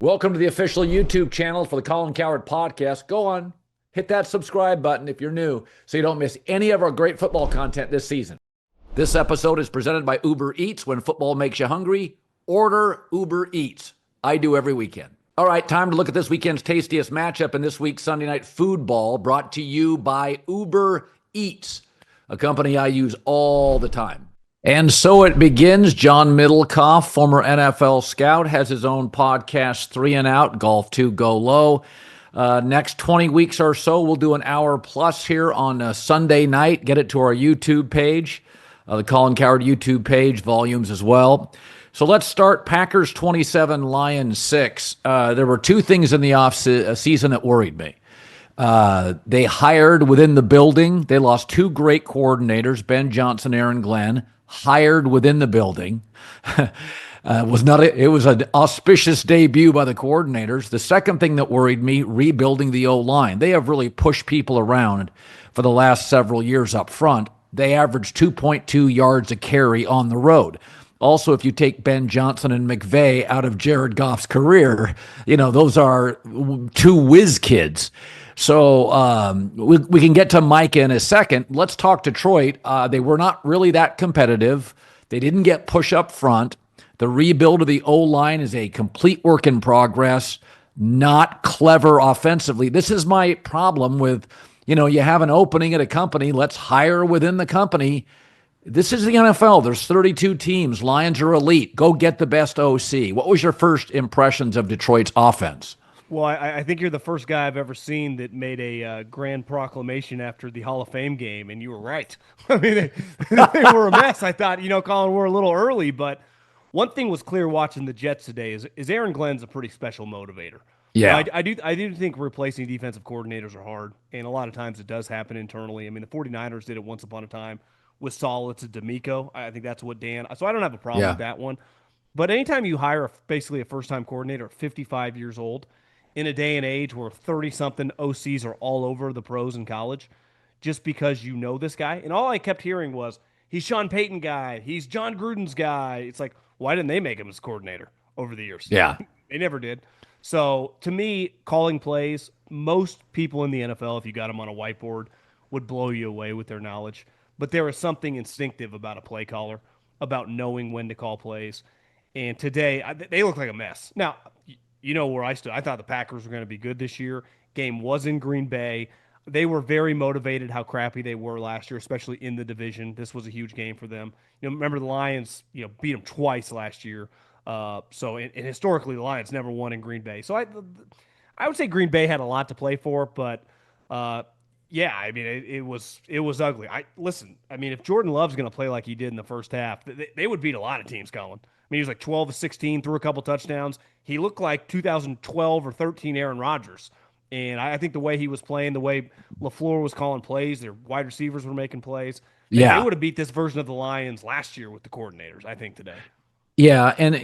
Welcome to the official YouTube channel for the Colin Cowherd podcast. Go on, hit that subscribe button if you're new so you don't miss any of our great football content this season. This episode is presented by Uber Eats. When football makes you hungry, order Uber Eats. I do every weekend. All right, time to look at this weekend's tastiest matchup in this week's Sunday Night Football, brought to you by Uber Eats, a company I use all the time. And so it begins. John Middlekauff, former NFL scout, has his own podcast, 3 and Out, Golf 2, Go Low. Next 20 weeks or so, we'll do an hour plus here on a Sunday night. Get it to our YouTube page, the Colin Cowherd YouTube page, volumes as well. So let's start. Packers 27, Lions 6. There were two things in the off-season that worried me. They hired within the building. They lost two great coordinators, Ben Johnson, Aaron Glenn. Hired within the building. It was an auspicious debut by the coordinators. The second thing that worried me, rebuilding the O-line. They have really pushed people around for the last several years up front. They averaged 2.2 yards a carry on the road. Also, if you take Ben Johnson and McVay out of Jared Goff's career, those are two whiz kids. So we can get to Micah in a second. Let's talk Detroit. They were not really that competitive. They didn't get push up front. The rebuild of the O-line is a complete work in progress, not clever offensively. This is my problem with, you have an opening at a company. Let's hire within the company. This is the NFL. There's 32 teams. Lions are elite. Go get the best OC. What was your first impressions of Detroit's offense? Well, I think you're the first guy I've ever seen that made a grand proclamation after the Hall of Fame game, and you were right. I mean, they were a mess. I thought, Colin, we're a little early, but one thing was clear watching the Jets today is Aaron Glenn's a pretty special motivator. Yeah. I do think replacing defensive coordinators are hard, and a lot of times it does happen internally. I mean, the 49ers did it once upon a time with Saul to D'Amico. I think that's what Dan – so I don't have a problem with that one. But anytime you hire basically a first-time coordinator at 55 years old – in a day and age where 30-something OCs are all over the pros in college, just because you know this guy. And all I kept hearing was, he's Sean Payton guy, he's John Gruden's guy. It's like, why didn't they make him as coordinator over the years? Yeah. They never did. So, to me, calling plays, most people in the NFL, if you got them on a whiteboard, would blow you away with their knowledge. But there is something instinctive about a play caller, about knowing when to call plays. And today, they look like a mess. Now, you know where I stood. I thought the Packers were going to be good this year. Game was in Green Bay. They were very motivated how crappy they were last year, especially in the division. This was a huge game for them. Remember the Lions, beat them twice last year. And historically, the Lions never won in Green Bay. So I would say Green Bay had a lot to play for, but it was ugly. If Jordan Love's going to play like he did in the first half, they would beat a lot of teams, Colin. He was like 12 of 16, threw a couple touchdowns. He looked like 2012 or 13 Aaron Rodgers. And I think the way he was playing, the way LaFleur was calling plays, their wide receivers were making plays. They would have beat this version of the Lions last year with the coordinators, I think, today. Yeah, and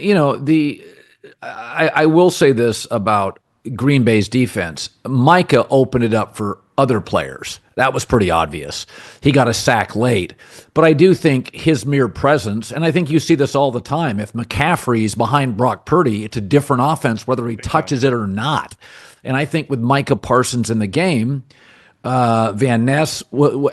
I will say this about Green Bay's defense. Micah opened it up for other players. That was pretty obvious. He got a sack late. But I do think his mere presence, and I think you see this all the time, if McCaffrey's behind Brock Purdy, it's a different offense whether he touches it or not. And I think with Micah Parsons in the game, Van Ness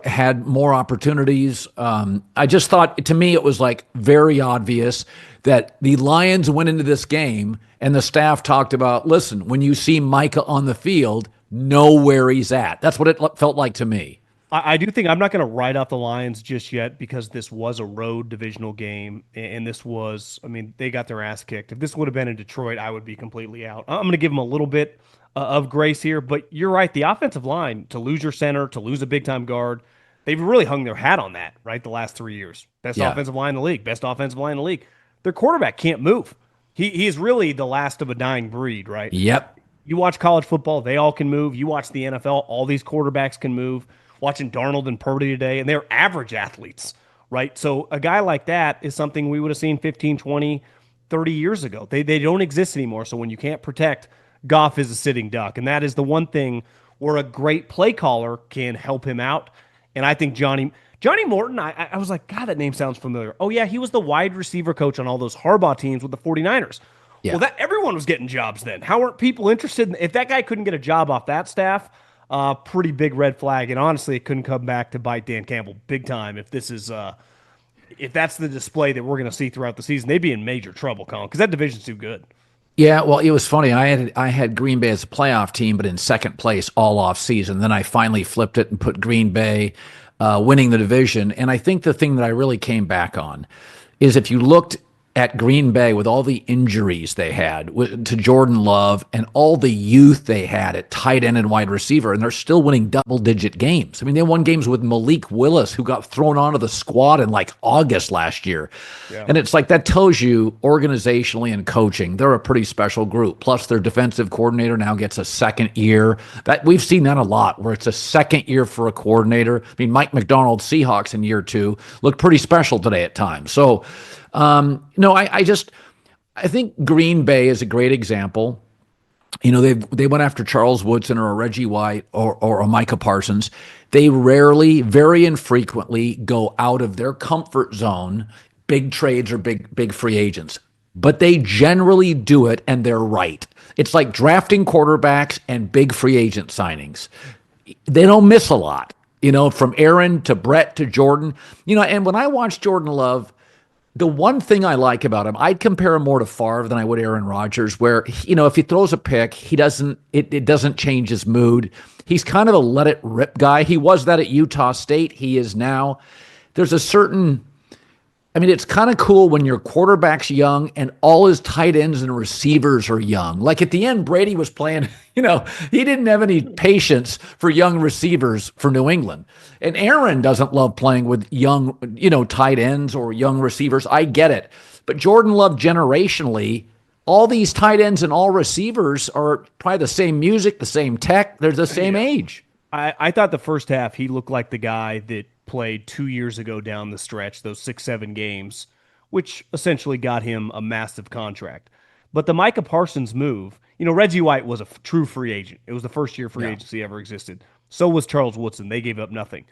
had more opportunities. I just thought, to me, it was like very obvious that the Lions went into this game and the staff talked about, listen, when you see Micah on the field, know where he's at. That's what it felt like to me. I do think I'm not going to write off the Lions just yet because this was a road divisional game, and this was, they got their ass kicked. If this would have been in Detroit, I would be completely out. I'm going to give them a little bit of grace here, but you're right. The offensive line, to lose your center, to lose a big-time guard, they've really hung their hat on that, right, the last 3 years. Best offensive line in the league, best offensive line in the league. Their quarterback can't move. He is really the last of a dying breed, right? Yep. You watch college football, they all can move. You watch the NFL, all these quarterbacks can move. Watching Darnold and Purdy today, and they're average athletes, right? So a guy like that is something we would have seen 15, 20, 30 years ago. They don't exist anymore. So when you can't protect, Goff is a sitting duck. And that is the one thing where a great play caller can help him out. And I think Johnny Morton, I was like, God, that name sounds familiar. Oh, yeah, he was the wide receiver coach on all those Harbaugh teams with the 49ers. Well, that everyone was getting jobs then. How weren't people interested if that guy couldn't get a job off that staff? Pretty big red flag. And honestly, it couldn't come back to bite Dan Campbell big time if this is if that's the display that we're going to see throughout the season. They'd be in major trouble, Colin, because that division's too good. Yeah, well, it was funny. I had Green Bay as a playoff team, but in second place all off season. Then I finally flipped it and put Green Bay winning the division. And I think the thing that I really came back on is if you looked at Green Bay with all the injuries they had to Jordan Love and all the youth they had at tight end and wide receiver, and they're still winning double-digit games. I mean, they won games with Malik Willis, who got thrown onto the squad in like August last year. Yeah. And it's like that tells you organizationally and coaching, they're a pretty special group. Plus, their defensive coordinator now gets a second year. That we've seen that a lot, where it's a second year for a coordinator. I mean, Mike McDonald's Seahawks in year 2 looked pretty special today at times. So, no, I think Green Bay is a great example. You know, they went after Charles Woodson or a Reggie White or a Micah Parsons. They rarely, very infrequently go out of their comfort zone, big trades or big free agents. But they generally do it, and they're right. It's like drafting quarterbacks and big free agent signings. They don't miss a lot, you know, from Aaron to Brett to Jordan. You know, and when I watch Jordan Love, the one thing I like about him, I'd compare him more to Favre than I would Aaron Rodgers, where, you know, if he throws a pick, it doesn't change his mood. He's kind of a let it rip guy. He was that at Utah State. He is now. There's a certain, I mean, it's kind of cool when your quarterback's young and all his tight ends and receivers are young. Like at the end, Brady was playing, you know, he didn't have any patience for young receivers for New England. And Aaron doesn't love playing with young, you know, tight ends or young receivers. I get it. But Jordan Love generationally, all these tight ends and all receivers are probably the same music, the same tech. They're the same age. I thought the first half he looked like the guy that played 2 years ago down the stretch, those 6-7 games, which essentially got him a massive contract. But the Micah Parsons move, you know, Reggie White was a true free agent. It was the first year free agency ever existed. So was Charles Woodson. They gave up nothing.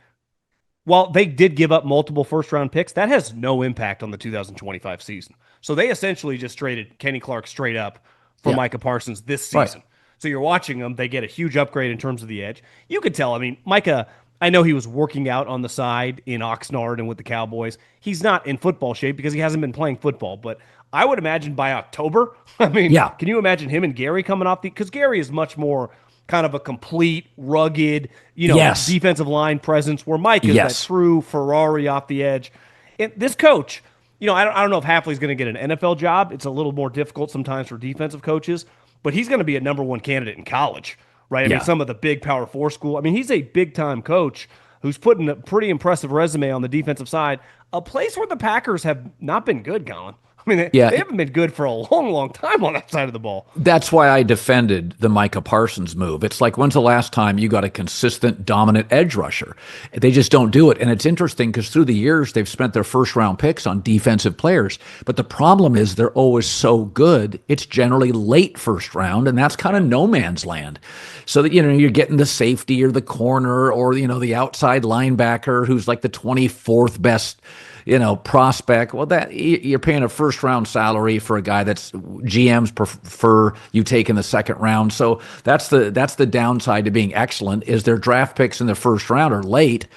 While they did give up multiple first-round picks, that has no impact on the 2025 season. So they essentially just traded Kenny Clark straight up for Micah Parsons this season. Right. So you're watching them. They get a huge upgrade in terms of the edge. You could tell, I mean, Micah, I know he was working out on the side in Oxnard and with the Cowboys. He's not in football shape because he hasn't been playing football. But I would imagine by October, I mean, can you imagine him and Gary coming off because Gary is much more kind of a complete, rugged, you know, defensive line presence, where Mike is that true Ferrari off the edge. And this coach, you know, I don't know if Hafley's going to get an NFL job. It's a little more difficult sometimes for defensive coaches, but he's going to be a number one candidate in college, right? I mean, some of the big Power 4 school. I mean, he's a big-time coach who's putting a pretty impressive resume on the defensive side, a place where the Packers have not been good, Colin. I mean, they haven't been good for a long, long time on that side of the ball. That's why I defended the Micah Parsons move. It's like, when's the last time you got a consistent, dominant edge rusher? They just don't do it. And it's interesting because through the years, they've spent their first-round picks on defensive players. But the problem is they're always so good, it's generally late first round, and that's kind of no man's land. So that, you know, you're getting the safety or the corner or, you know, the outside linebacker who's like the 24th best, you know, prospect. Well, that you're paying a first round salary for a guy that's GMs prefer you take in the second round. So that's the downside to being excellent is their draft picks in the first round are late.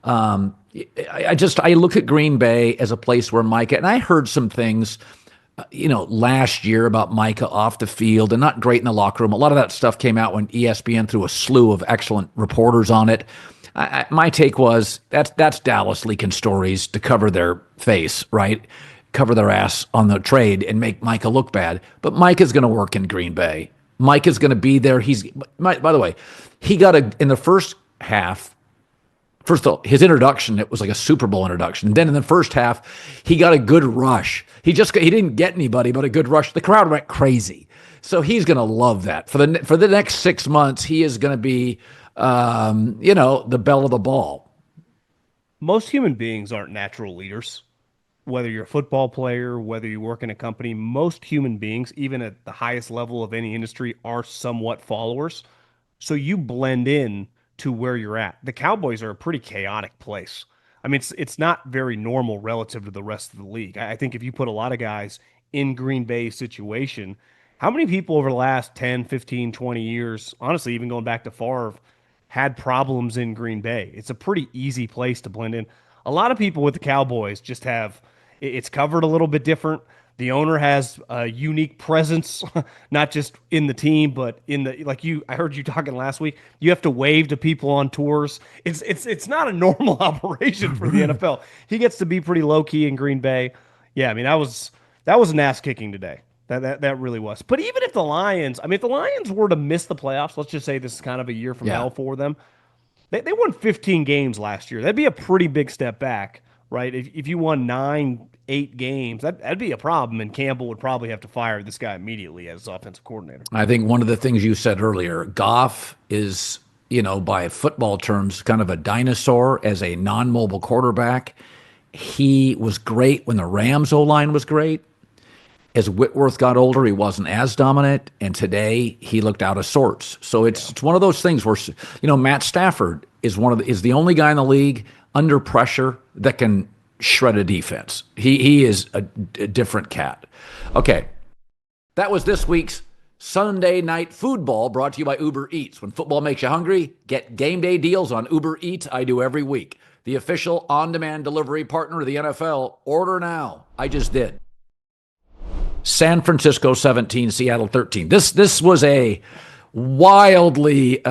I look at Green Bay as a place where Micah, and I heard some things, you know, last year about Micah off the field and not great in the locker room. A lot of that stuff came out when ESPN threw a slew of excellent reporters on it. My take was that's Dallas leaking stories to cover their face, right? Cover their ass on the trade and make Micah look bad. But Micah's going to work in Green Bay. Micah's going to be there. By the way, he got in the first half. First of all, his introduction, it was like a Super Bowl introduction. And then in the first half, he got a good rush. He didn't get anybody, but a good rush. The crowd went crazy. So he's going to love that. For the next 6 months, he is going to be, you know, the belle of the ball. Most human beings aren't natural leaders. Whether you're a football player, whether you work in a company, most human beings, even at the highest level of any industry, are somewhat followers. So you blend in to where you're at. The Cowboys are a pretty chaotic place. I mean, it's not very normal relative to the rest of the league. I think if you put a lot of guys in Green Bay's situation, How many people over the last 10, 15, 20 years, honestly, even going back to Favre, had problems in Green Bay? It's a pretty easy place to blend in. A lot of people with the Cowboys just have it's covered a little bit different. The owner has a unique presence, not just in the team, but in the I heard you talking last week. You have to wave to people on tours. It's not a normal operation for the NFL. He gets to be pretty low key in Green Bay. Yeah, I mean that was an ass kicking today. That really was. But even if the Lions, I mean, if the Lions were to miss the playoffs, let's just say this is kind of a year from hell for them. They won 15 games last year. That'd be a pretty big step back, right? If you won 9, 8 games, that'd be a problem, and Campbell would probably have to fire this guy immediately as offensive coordinator. I think one of the things you said earlier, Goff is, by football terms, kind of a dinosaur as a non-mobile quarterback. He was great when the Rams O-line was great. As Whitworth got older, he wasn't as dominant, and today he looked out of sorts. So it's one of those things where, Matt Stafford is is the only guy in the league under pressure that can shred a defense. He is a different cat. Okay, that was this week's Sunday Night Football, brought to you by Uber Eats. When football makes you hungry, get game day deals on Uber Eats. I do every week. The official on-demand delivery partner of the NFL. Order now. I just did. San Francisco 17, Seattle 13. This was a wildly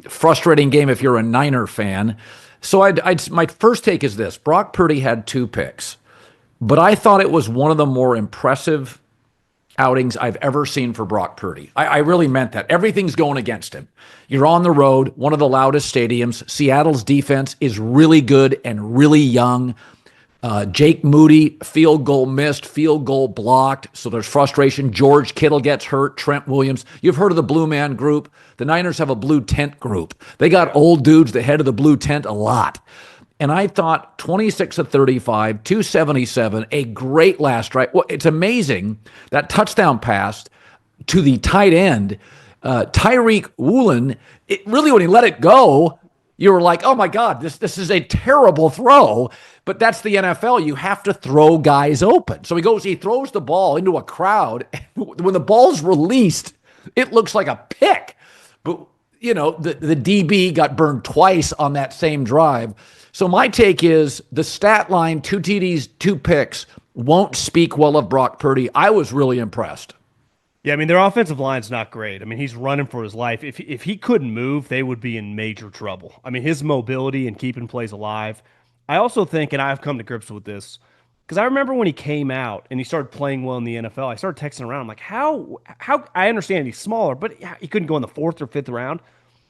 frustrating game if you're a Niner fan. So my first take is this. Brock Purdy had 2 picks, but I thought it was one of the more impressive outings I've ever seen for Brock Purdy. I really meant that. Everything's going against him. You're on the road, one of the loudest stadiums. Seattle's defense is really good and really young. Jake Moody, field goal missed, field goal blocked. So there's frustration. George Kittle gets hurt. Trent Williams. You've heard of the Blue Man Group. The Niners have a blue tent group. They got old dudes, the head of the blue tent, a lot. And I thought 26 of 35, 277, a great last drive. Well, it's amazing that touchdown pass to the tight end, Tyreek Woolen. It really, when he let it go, you were like, oh my God, this is a terrible throw. But that's the NFL. You have to throw guys open. So he throws the ball into a crowd. When the ball's released, it looks like a pick. But, the DB got burned twice on that same drive. So my take is the stat line, 2 TDs, 2 picks, won't speak well of Brock Purdy. I was really impressed. Yeah, I mean, their offensive line's not great. I mean, he's running for his life. If he couldn't move, they would be in major trouble. I mean, his mobility and keeping plays alive. I also think, and I've come to grips with this, because I remember when he came out and he started playing well in the NFL, I started texting around. I'm like, how I understand he's smaller, but he couldn't go in the 4th or 5th round.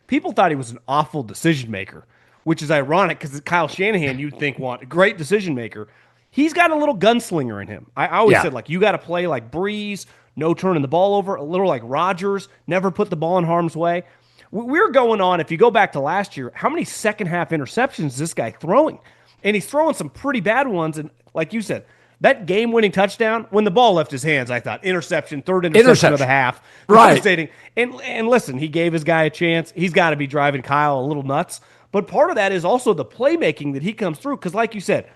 People thought he was an awful decision maker, which is ironic because Kyle Shanahan, you'd think, a great decision maker. He's got a little gunslinger in him. I always said, you got to play like Breeze, no turning the ball over, a little like Rodgers, never put the ball in harm's way. We're going on, if you go back to last year, how many second half interceptions is this guy throwing? And he's throwing some pretty bad ones. And like you said, that game-winning touchdown, when the ball left his hands, I thought, interception, 3rd interception of the half. Right. And listen, he gave his guy a chance. He's got to be driving Kyle a little nuts. But part of that is also the playmaking that he comes through. Because like you said,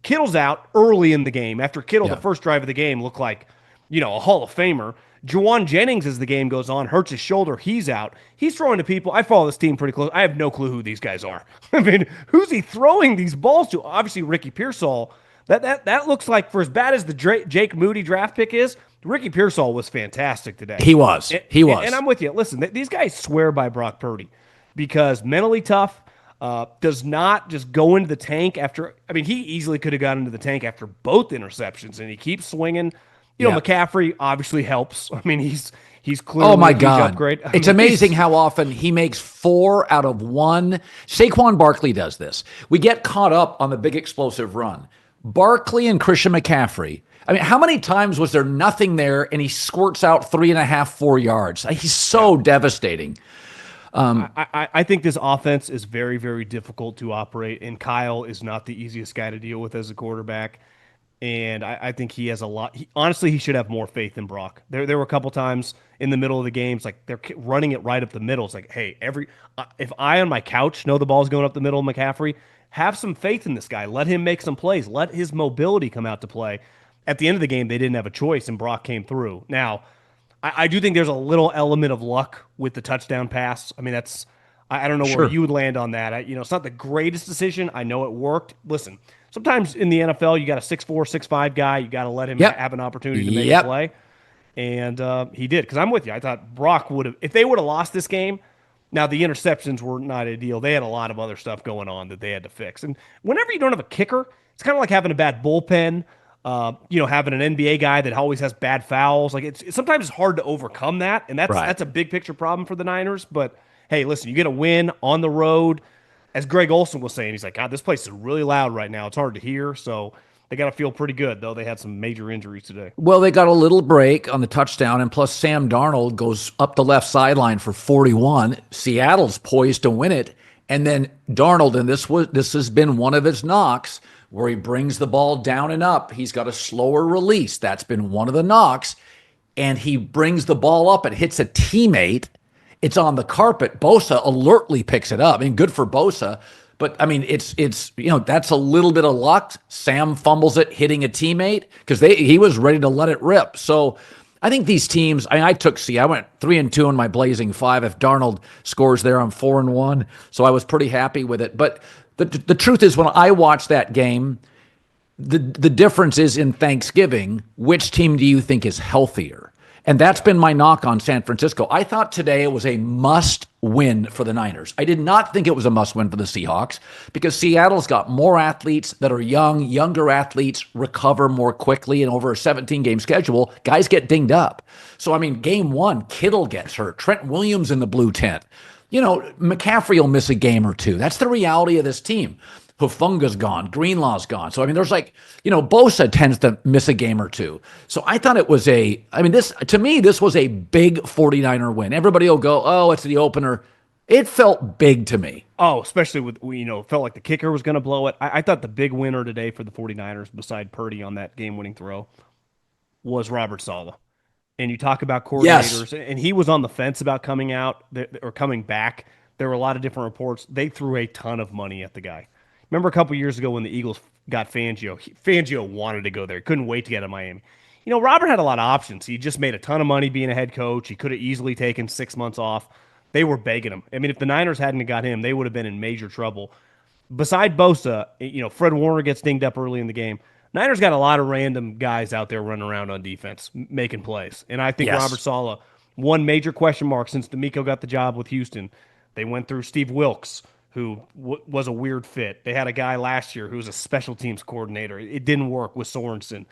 Kittle's out early in the game. After Kittle, the first drive of the game, looked like, a Hall of Famer. Juwan Jennings, as the game goes on, hurts his shoulder. He's out. He's throwing to people. I follow this team pretty close. I have no clue who these guys are. I mean, who's he throwing these balls to? Obviously, Ricky Pearsall. That looks like, for as bad as the Jake Moody draft pick is, Ricky Pearsall was fantastic today. He was. And I'm with you. Listen, these guys swear by Brock Purdy because mentally tough, does not just go into the tank after. I mean, he easily could have got into the tank after both interceptions, and he keeps swinging. McCaffrey obviously helps. I mean, he's clearly a huge upgrade. It's amazing how often he makes 4 out of 1. Saquon Barkley does this. We get caught up on the big explosive run. Barkley and Christian McCaffrey. I mean, how many times was there nothing there and he squirts out 3.5, 4 yards? He's so devastating. I think this offense is very, very difficult to operate, and Kyle is not the easiest guy to deal with as a quarterback. And I think he has a lot. Honestly, he should have more faith in Brock. There were a couple times in the middle of the games, like they're running it right up the middle. It's like, hey, if I on my couch know the ball's going up the middle of McCaffrey, have some faith in this guy. Let him make some plays. Let his mobility come out to play. At the end of the game, they didn't have a choice, and Brock came through. Now, I do think there's a little element of luck with the touchdown pass. I mean, I don't know where you would land on that. It's not the greatest decision. I know it worked. Listen, sometimes in the NFL, you got a 6'4", 6'5" guy. You got to let him have an opportunity to make a play. And he did, because I'm with you. I thought Brock would have, if they would have lost this game, now the interceptions were not ideal. They had a lot of other stuff going on that they had to fix. And whenever you don't have a kicker, it's kind of like having a bad bullpen, having an NBA guy that always has bad fouls. Like sometimes it's hard to overcome that. And that's a big picture problem for the Niners. But hey, listen, you get a win on the road. As Greg Olson was saying, he's like, God, this place is really loud right now. It's hard to hear. So they got to feel pretty good, though. They had some major injuries today. Well, they got a little break on the touchdown, and plus Sam Darnold goes up the left sideline for 41. Seattle's poised to win it. And then Darnold, and this has been one of his knocks, where he brings the ball down and up. He's got a slower release. That's been one of the knocks. And he brings the ball up and hits a teammate. It's on the carpet. Bosa alertly picks it up. I mean, good for Bosa. But, I mean, it's that's a little bit of luck. Sam fumbles it, hitting a teammate, because he was ready to let it rip. So I think these teams, I went 3-2 in my Blazing 5. If Darnold scores there, I'm 4-1. So I was pretty happy with it. But the truth is, when I watch that game, the difference is in Thanksgiving, which team do you think is healthier? And that's been my knock on San Francisco. I thought today it was a must-win for the Niners. I did not think it was a must-win for the Seahawks, because Seattle's got more athletes that are younger athletes recover more quickly, and over a 17-game schedule, guys get dinged up. So, I mean, game one, Kittle gets hurt. Trent Williams in the blue tent. McCaffrey will miss a game or two. That's the reality of this team. Hufunga's gone. Greenlaw's gone. So, I mean, there's Bosa tends to miss a game or two. So I thought it was this was a big 49er win. Everybody will go, oh, it's the opener. It felt big to me. Oh, especially with, felt like the kicker was going to blow it. I thought the big winner today for the 49ers, beside Purdy on that game-winning throw, was Robert Saleh. And you talk about coordinators, and he was on the fence about coming out or coming back. There were a lot of different reports. They threw a ton of money at the guy. Remember a couple years ago when the Eagles got Fangio? Fangio wanted to go there. He couldn't wait to get to Miami. Robert had a lot of options. He just made a ton of money being a head coach. He could have easily taken 6 months off. They were begging him. I mean, if the Niners hadn't got him, they would have been in major trouble. Beside Bosa, Fred Warner gets dinged up early in the game. Niners got a lot of random guys out there running around on defense, making plays. And I think Robert Saleh, one major question mark since D'Amico got the job with Houston. They went through Steve Wilkes, who was a weird fit. They had a guy last year who was a special teams coordinator. It didn't work with Sorensen.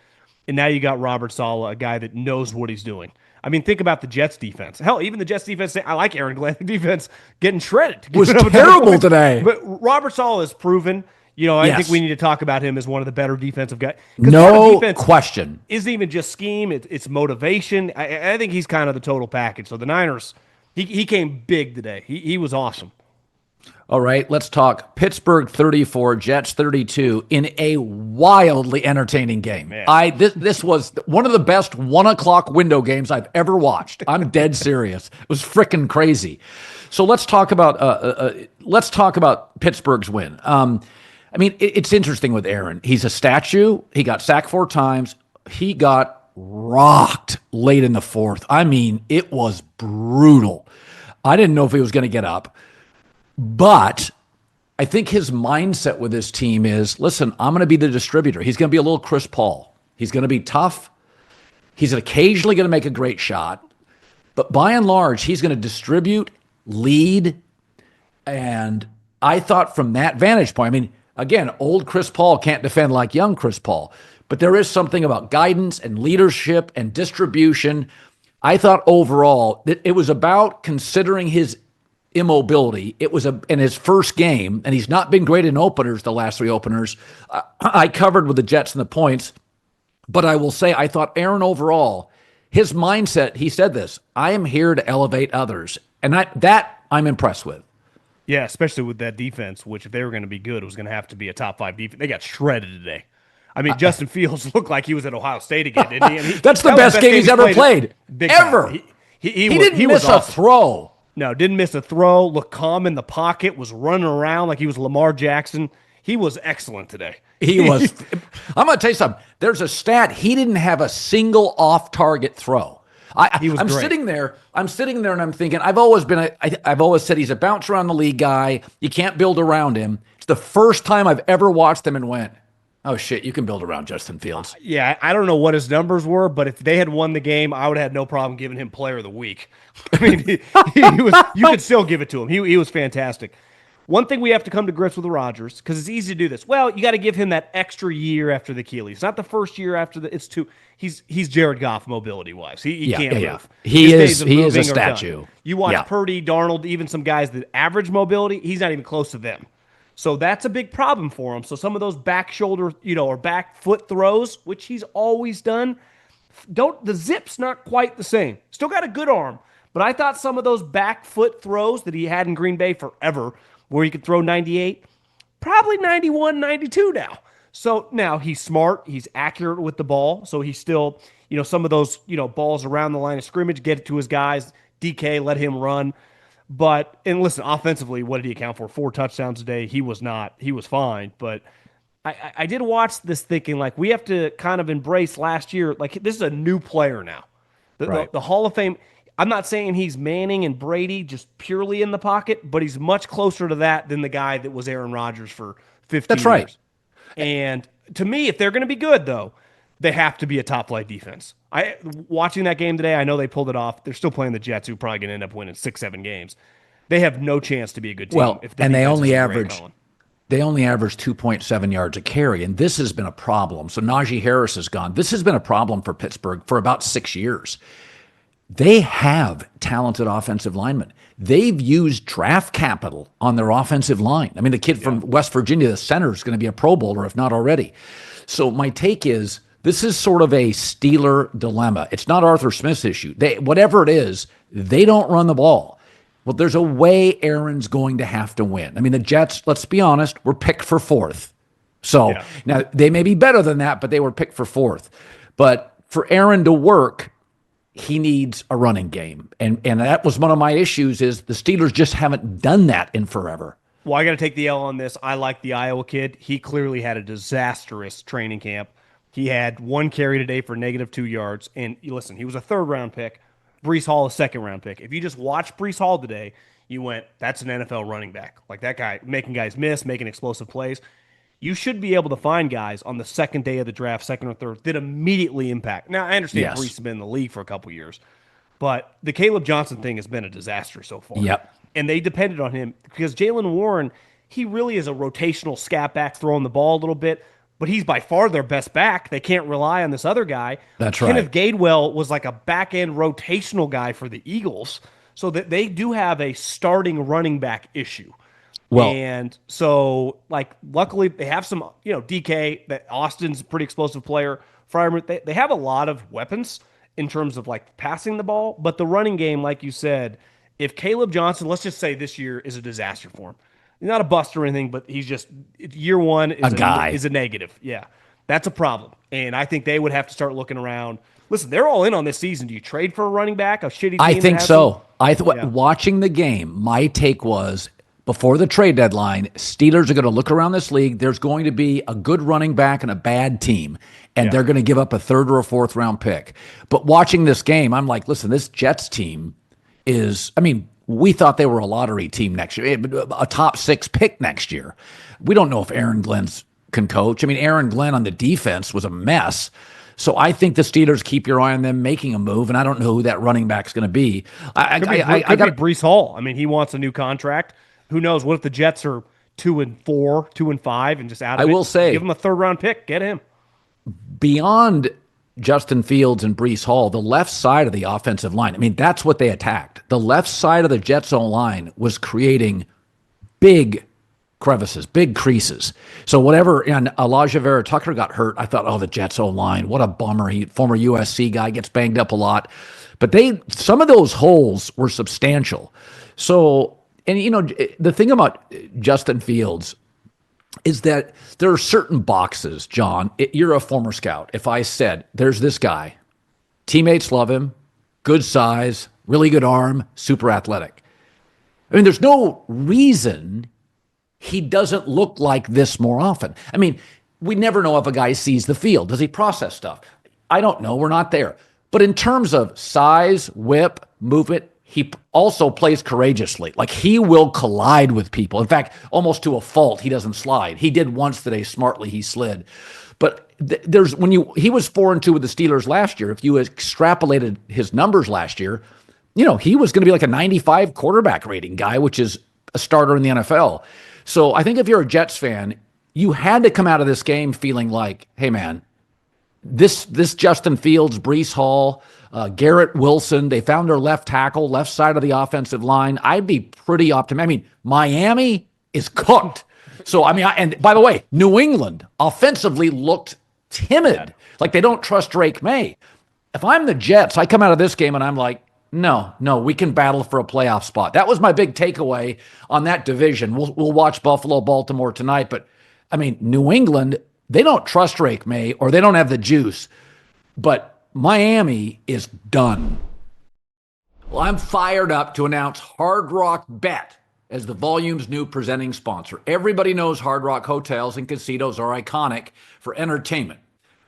And now you got Robert Saleh, a guy that knows what he's doing. I mean, think about the Jets defense. Hell, even the Jets defense, I like Aaron Glenn defense, getting shredded. Was terrible today. But Robert Saleh has proven, I think we need to talk about him as one of the better defensive guys. No question. Isn't even just scheme, it's motivation. I think he's kind of the total package. So the Niners, he came big today. He was awesome. All right, let's talk Pittsburgh 34, Jets 32 in a wildly entertaining game. Man. This was one of the best 1 o'clock window games I've ever watched. I'm dead serious. It was freaking crazy. So let's talk about Pittsburgh's win. It's interesting with Aaron. He's a statue. He got sacked 4 times. He got rocked late in the fourth. I mean, it was brutal. I didn't know if he was going to get up. But I think his mindset with this team is, listen, I'm going to be the distributor. He's going to be a little Chris Paul. He's going to be tough. He's occasionally going to make a great shot. But by and large, he's going to distribute, lead. And I thought from that vantage point, again, old Chris Paul can't defend like young Chris Paul. But there is something about guidance and leadership and distribution. I thought overall that it was about considering his immobility. It was in his first game, and he's not been great in openers, the last 3 openers. I covered with the Jets and the points, but I will say I thought Aaron overall, his mindset, he said this, I am here to elevate others. And that I'm impressed with. Yeah, especially with that defense, which if they were going to be good, it was going to have to be a top 5 defense. They got shredded today. Justin Fields looked like he was at Ohio State again, didn't he? That's the best game he's ever played. Ever. He didn't miss a throw. No, didn't miss a throw, looked calm in the pocket, was running around like he was Lamar Jackson. He was excellent today. He was. I'm going to tell you something. There's a stat. He didn't have a single off-target throw. He was I'm great. sitting there. I'm sitting there, and I'm thinking. I've always said he's a bounce around the league guy. You can't build around him. It's the first time I've ever watched him and went, "Oh shit, you can build around Justin Fields." Yeah, I don't know what his numbers were, but if they had won the game, I would have had no problem giving him Player of the Week. I mean, he was. You could still give it to him. He was fantastic. One thing we have to come to grips with Rodgers, because it's easy to do this. Well, you got to give him that extra year after the Achilles, not the first year after the. It's two. He's Jared Goff mobility wise. He can't move. He His is days of a moving are statue. done. You watch Purdy, Darnold, even some guys that average mobility. He's not even close to them. So that's a big problem for him. So some of those back shoulder, or back foot throws, which he's always done, the zip's not quite the same. Still got a good arm, but I thought some of those back foot throws that he had in Green Bay forever, where he could throw 98, probably 91, 92 now. So now he's smart, he's accurate with the ball, so he's still, some of those, balls around the line of scrimmage, get it to his guys, DK, let him run. But, and listen, offensively, what did he account for? 4 touchdowns a day. He was fine. But I did watch this thinking, like, we have to kind of embrace last year. Like, this is a new player now. The Hall of Fame, I'm not saying he's Manning and Brady just purely in the pocket, but he's much closer to that than the guy that was Aaron Rodgers for 15 years. That's right. And to me, if they're going to be good, though, they have to be a top-flight defense. Watching that game today, I know they pulled it off. They're still playing the Jets, who are probably going to end up winning 6-7 games. They have no chance to be a good team. Well, if and they only average 2.7 yards a carry, and this has been a problem. So Najee Harris is gone. This has been a problem for Pittsburgh for about 6 years. They have talented offensive linemen. They've used draft capital on their offensive line. I mean, the kid from West Virginia, the center, is going to be a Pro Bowler, if not already. So my take is, this is sort of a Steeler dilemma. It's not Arthur Smith's issue. Whatever it is, they don't run the ball. Well, there's a way Aaron's going to have to win. I mean, the Jets, let's be honest, were picked for 4th. So now they may be better than that, but they were picked for 4th. But for Aaron to work, he needs a running game. And that was one of my issues, is the Steelers just haven't done that in forever. Well, I got to take the L on this. I like the Iowa kid. He clearly had a disastrous training camp. He had 1 carry today for -2 yards. And listen, he was a 3rd-round pick. Breece Hall, a 2nd-round pick. If you just watched Breece Hall today, you went, that's an NFL running back. Like, that guy making guys miss, making explosive plays. You should be able to find guys on the 2nd day of the draft, 2nd or 3rd, that immediately impact. Now, I understand Breece has been in the league for a couple years, but the Caleb Johnson thing has been a disaster so far. Yep. And they depended on him because Jaylen Warren, he really is a rotational scat back, throwing the ball a little bit, but he's by far their best back. They can't rely on this other guy. That's right. Kenneth Gainwell was like a back-end rotational guy for the Eagles, so that they do have a starting running back issue. Well, and so, like, luckily they have some, DK, that Austin's a pretty explosive player. Freiermuth, they have a lot of weapons in terms of, like, passing the ball, but the running game, like you said, if Caleb Johnson, let's just say this year is a disaster for him. He's not a bust or anything, but he's just, year one is a negative. Yeah, that's a problem. And I think they would have to start looking around. Listen, they're all in on this season. Do you trade for a running back, a shitty team? I think so. Watching the game, my take was, before the trade deadline, Steelers are going to look around this league. There's going to be a good running back and a bad team, and they're going to give up a 3rd or a 4th round pick. But watching this game, I'm like, listen, this Jets team is, we thought they were a lottery team next year, a top 6 pick next year. We don't know if Aaron Glenn can coach. Aaron Glenn on the defense was a mess. So I think the Steelers, keep your eye on them making a move, and I don't know who that running back's going to be. I got Breece Hall. He wants a new contract. Who knows? What if the Jets are 2-4, 2-5, and just out of it? I will say, give him a 3rd-round pick. Get him. Beyond Justin Fields and Breece Hall, the left side of the offensive line, that's what they attacked. The left side of the Jets' line was creating big crevices, big creases. So whatever, and Elijah Vera Tucker got hurt, I thought, the Jets' line, what a bummer. He, former USC guy, gets banged up a lot. But some of those holes were substantial. So, and the thing about Justin Fields is that there are certain boxes, John. You're a former scout. If I said, there's this guy, teammates love him, good size, really good arm, super athletic. There's no reason he doesn't look like this more often. We never know if a guy sees the field. Does he process stuff? I don't know. We're not there. But in terms of size, whip, movement, he also plays courageously. Like, he will collide with people. In fact, almost to a fault, he doesn't slide. He did once today. Smartly, he slid. But he was 4-2 with the Steelers last year. If you extrapolated his numbers last year, he was going to be like a 95 quarterback rating guy, which is a starter in the NFL. So I think if you're a Jets fan, you had to come out of this game feeling like, hey, man, this Justin Fields, Breece Hall, Garrett Wilson, they found their left tackle, left side of the offensive line. I'd be pretty optimistic. I mean, Miami is cooked. So, and by the way, New England offensively looked timid. Like, they don't trust Drake May. If I'm the Jets, I come out of this game and I'm like, no, we can battle for a playoff spot. That was my big takeaway on that division. We'll watch Buffalo, Baltimore tonight. But, New England, they don't trust Drake May, or they don't have the juice. But Miami is done. Well, I'm fired up to announce Hard Rock Bet as the Volume's new presenting sponsor. Everybody knows Hard Rock hotels and casinos are iconic for entertainment.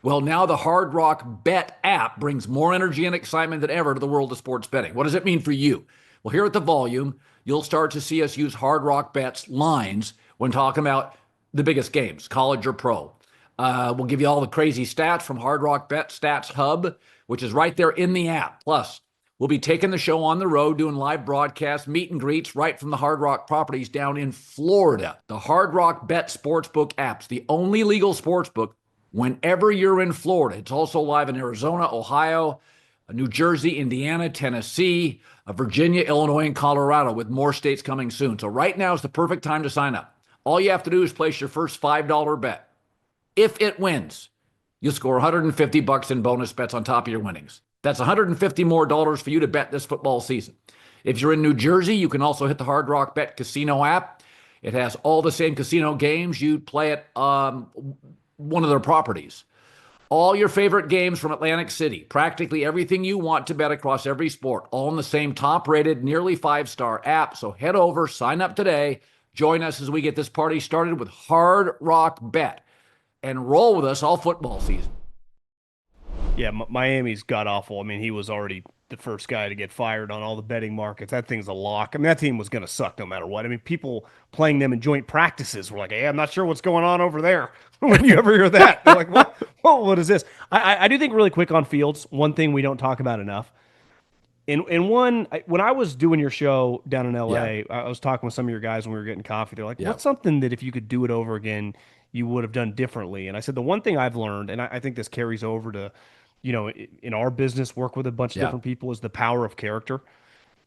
Well, now the Hard Rock Bet app brings more energy and excitement than ever to the world of sports betting. What does it mean for you? Well, here at the Volume, you'll start to see us use Hard Rock Bet's lines when talking about the biggest games, college or pro. We'll give you all the crazy stats from Hard Rock Bet Stats Hub, which is right there in the app. Plus, we'll be taking the show on the road, doing live broadcasts, meet and greets right from the Hard Rock properties down in Florida. The Hard Rock Bet Sportsbook app's the only legal sportsbook whenever you're in Florida. It's also live in Arizona, Ohio, New Jersey, Indiana, Tennessee, Virginia, Illinois, and Colorado, with more states coming soon. So right now is the perfect time to sign up. All you have to do is place your first $5 bet. If it wins, you'll score $150 in bonus bets on top of your winnings. That's $150 more for you to bet this football season. If you're in New Jersey, you can also hit the Hard Rock Bet Casino app. It has all the same casino games you'd play at one of their properties. All your favorite games from Atlantic City, practically everything you want to bet across every sport, all in the same top-rated, nearly 5-star app. So head over, sign up today, join us as we get this party started with Hard Rock Bet, and roll with us all football season. Yeah, Miami's god-awful. He was already the first guy to get fired on all the betting markets. That thing's a lock. That team was going to suck no matter what. People playing them in joint practices were like, hey, I'm not sure what's going on over there. When you ever hear that, they're like, what is this? I do think really quick on Fields, one thing we don't talk about enough. When I was doing your show down in L.A., I was talking with some of your guys when we were getting coffee. They're like, what's something that if you could do it over again, you would have done differently? And I said, the one thing I've learned, and I think this carries over to, in our business, work with a bunch of different people, is the power of character.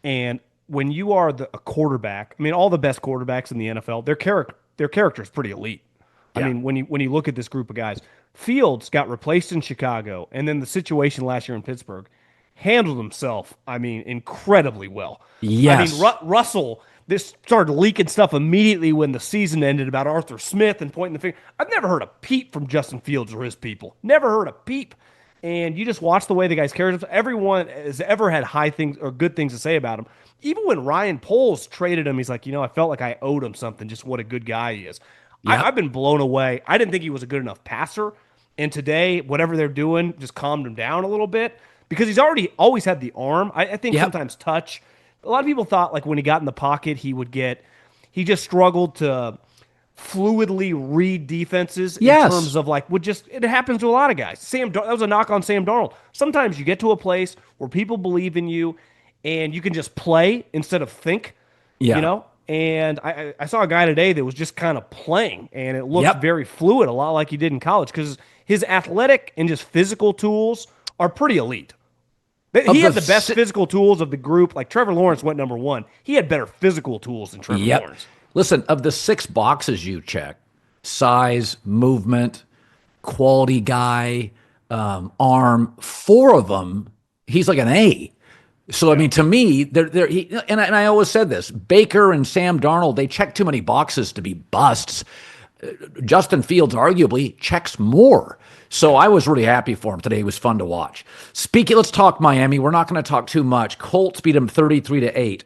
And when you are a quarterback, all the best quarterbacks in the NFL, their character is pretty elite. Yeah. When you look at this group of guys, Fields got replaced in Chicago, and then the situation last year in Pittsburgh, handled himself, incredibly well. Yes. Russell, this started leaking stuff immediately when the season ended about Arthur Smith and pointing the finger. I've never heard a peep from Justin Fields or his people. Never heard a peep. And you just watch the way the guys carry themselves. Everyone has ever had high things or good things to say about him. Even when Ryan Poles traded him, he's like, I felt like I owed him something, just what a good guy he is. Yep. I've been blown away. I didn't think he was a good enough passer. And today, whatever they're doing just calmed him down a little bit because he's always had the arm. I think sometimes touch. A lot of people thought like when he got in the pocket, he just struggled to fluidly read defenses in terms of it happens to a lot of guys. That was a knock on Sam Darnold. Sometimes you get to a place where people believe in you and you can just play instead of think, And I saw a guy today that was just kind of playing, and it looked very fluid, a lot like he did in college, because his athletic and just physical tools are pretty elite. He had the best physical tools of the group. Like Trevor Lawrence went number one. He had better physical tools than Trevor Lawrence. Listen, of the 6 boxes you check, size, movement, quality guy, arm, 4 of them, he's like an A. So, to me, and I always said this, Baker and Sam Darnold, they check too many boxes to be busts. Justin Fields arguably checks more. So I was really happy for him today. It was fun to watch. Let's talk Miami. We're not going to talk too much. Colts beat them 33-8.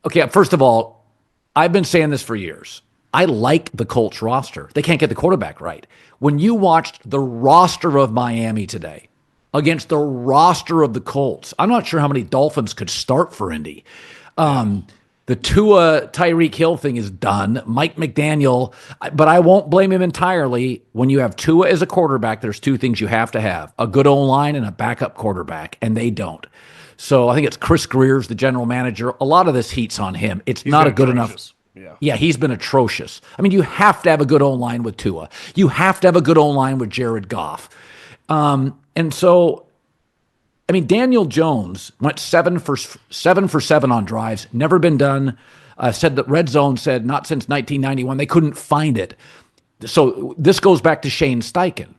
Okay, first of all, I've been saying this for years. I like the Colts roster. They can't get the quarterback right. When you watched the roster of Miami today, against the roster of the Colts. I'm not sure how many Dolphins could start for Indy. The Tua Tyreek Hill thing is done. Mike McDaniel, but I won't blame him entirely. When you have Tua as a quarterback, there's two things you have to have: a good O-line and a backup quarterback, and they don't. So I think it's Chris Greer's the general manager. A lot of this heat's on him. He's not a good enough. Yeah, he's been atrocious. I mean, you have to have a good O-line with Tua. You have to have a good O-line with Jared Goff. And so, I mean, Daniel Jones went 7 for 7 on drives, never been done. Said that Red Zone said not since 1991. They couldn't find it. So this goes back to Shane Steichen.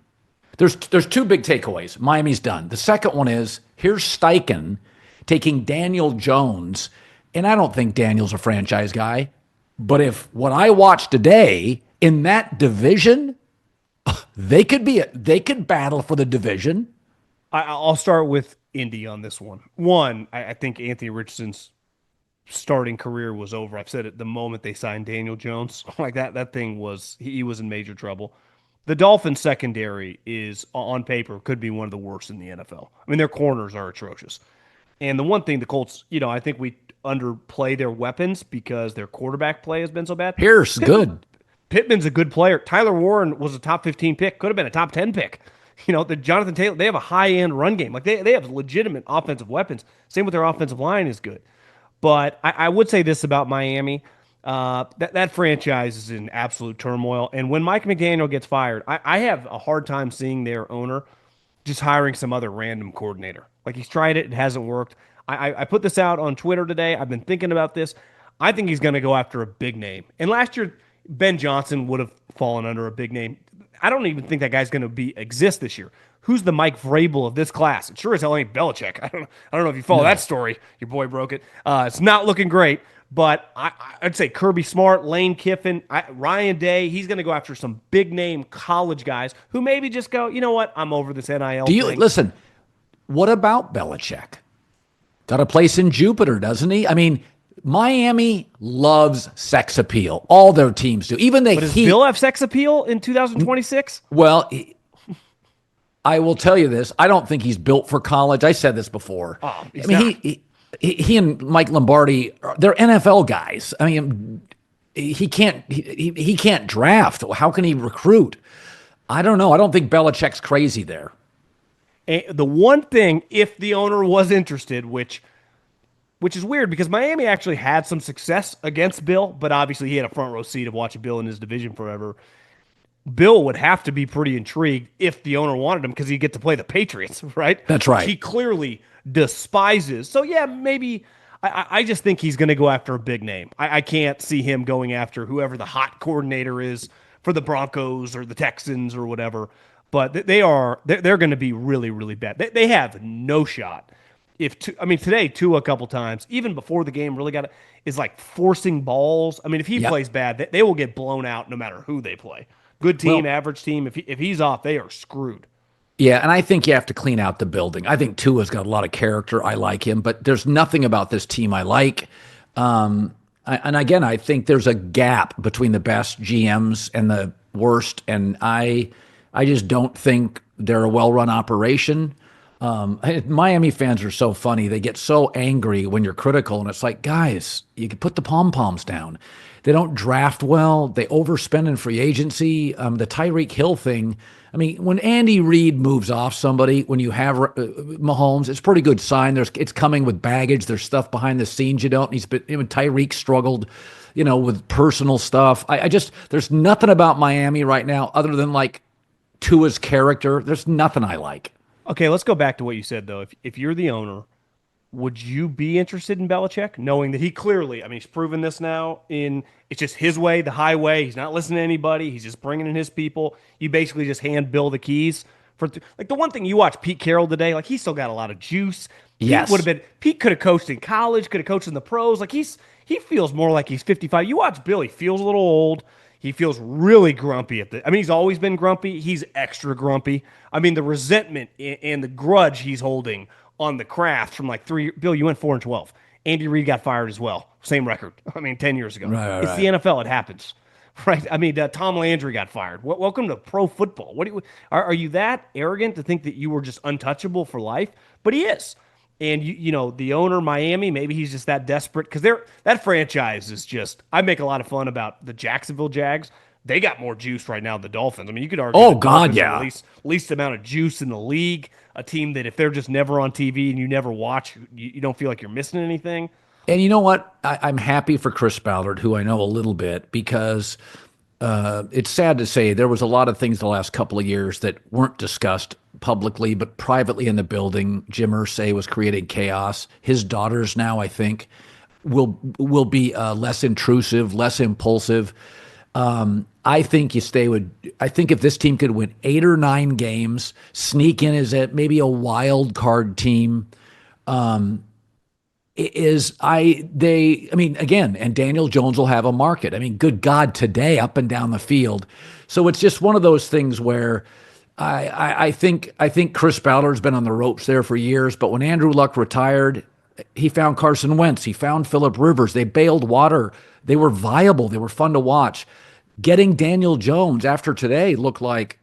There's two big takeaways. Miami's done. The second one is here's Steichen taking Daniel Jones, and I don't think Daniel's a franchise guy, but if what I watched today in that division, they could battle for the division. I'll start with Indy on this one. One, I think Anthony Richardson's starting career was over. I've said it the moment they signed Daniel Jones. Like that thing was, he was in major trouble. The Dolphins secondary is, on paper, could be one of the worst in the NFL. I mean, their corners are atrocious. And the one thing the Colts, I think we underplay their weapons because their quarterback play has been so bad. Pierce, good. Pittman's a good player. Tyler Warren was a top 15 pick, could have been a top 10 pick. The Jonathan Taylor, they have a high-end run game. Like they have legitimate offensive weapons. Same with their offensive line is good. But I would say this about Miami. That franchise is in absolute turmoil. And when Mike McDaniel gets fired, I have a hard time seeing their owner just hiring some other random coordinator. Like he's tried it hasn't worked. I put this out on Twitter today. I've been thinking about this. I think he's going to go after a big name. And last year, Ben Johnson would have fallen under a big name. I don't even think that guy's going to exist this year. Who's the Mike Vrabel of this class? It sure as hell ain't Belichick. I don't know if you follow that story. Your boy broke it. It's not looking great. But I'd say Kirby Smart, Lane Kiffin, Ryan Day. He's going to go after some big name college guys who maybe just go, you know what? I'm over this NIL thing. Listen, what about Belichick? Got a place in Jupiter, doesn't he? I mean, Miami loves sex appeal. All their teams do. Even the Heat. But does Bill have sex appeal in 2026? Well, I will tell you this. I don't think he's built for college. I said this before. He and Mike Lombardi, they're NFL guys. I mean, he can't draft. How can he recruit? I don't know. I don't think Belichick's crazy there. And the one thing, if the owner was interested, which is weird because Miami actually had some success against Bill, but obviously he had a front row seat of watching Bill in his division forever. Bill would have to be pretty intrigued if the owner wanted him because he'd get to play the Patriots, right? That's right. He clearly despises. So, yeah, maybe I just think he's going to go after a big name. I can't see him going after whoever the hot coordinator is for the Broncos or the Texans or whatever. But they're going to be really, really bad. They have no shot. Today, Tua a couple times, even before the game really is like forcing balls. I mean, if he plays bad, they will get blown out no matter who they play. Good team, average team. If he's off, they are screwed. Yeah, and I think you have to clean out the building. I think Tua's got a lot of character. I like him, but there's nothing about this team I like. And again, I think there's a gap between the best GMs and the worst, and I just don't think they're a well-run operation. Miami fans are so funny. They get so angry when you're critical, and it's like, guys, you can put the pom-poms down. They don't draft well. They overspend in free agency. The Tyreek Hill thing, I mean, when Andy Reid moves off somebody, when you have Mahomes, it's a pretty good sign. It's coming with baggage. There's stuff behind the scenes you don't. Tyreek struggled, with personal stuff. There's nothing about Miami right now other than like Tua's character. There's nothing I like. Okay, let's go back to what you said, though. If you're the owner, would you be interested in Belichick, knowing that he clearly, he's proven this now, it's just his way, the highway. He's not listening to anybody. He's just bringing in his people. You basically just hand Bill the keys. The one thing you watch Pete Carroll today, he still got a lot of juice. Yes. Pete could have coached in college, could have coached in the pros. He feels more like he's 55. You watch Bill, he feels a little old. He feels really grumpy he's always been grumpy. He's extra grumpy. The resentment and the grudge he's holding on the craft from Bill, you went 4-12. Andy Reid got fired as well. Same record. 10 years ago. Right. The NFL. It happens. right? I mean, Tom Landry got fired. Welcome to pro football. What are you that arrogant to think that you were just untouchable for life? But he is. And you know the owner, Miami, maybe he's just that desperate because that franchise is just. I make a lot of fun about the Jacksonville Jags. They got more juice right now than the Dolphins. I mean, you could argue Oh the God, Dolphins are yeah. the least amount of juice in the league. A team that if they're just never on TV and you never watch, you don't feel like you're missing anything. And you know what? I'm happy for Chris Ballard, who I know a little bit, because it's sad to say there was a lot of things the last couple of years that weren't discussed publicly, but privately in the building. Jim Irsay was creating chaos. His daughters now, I think, will be less intrusive, less impulsive. I think you stay with. I think if this team could win 8 or 9 games, sneak in as maybe a wild card team. I mean, again, and Daniel Jones will have a market. I mean, good God, today up and down the field. So it's just one of those things where I think Chris Ballard's been on the ropes there for years. But when Andrew Luck retired, he found Carson Wentz. He found Phillip Rivers. They bailed water. They were viable. They were fun to watch. Getting Daniel Jones after today looked like,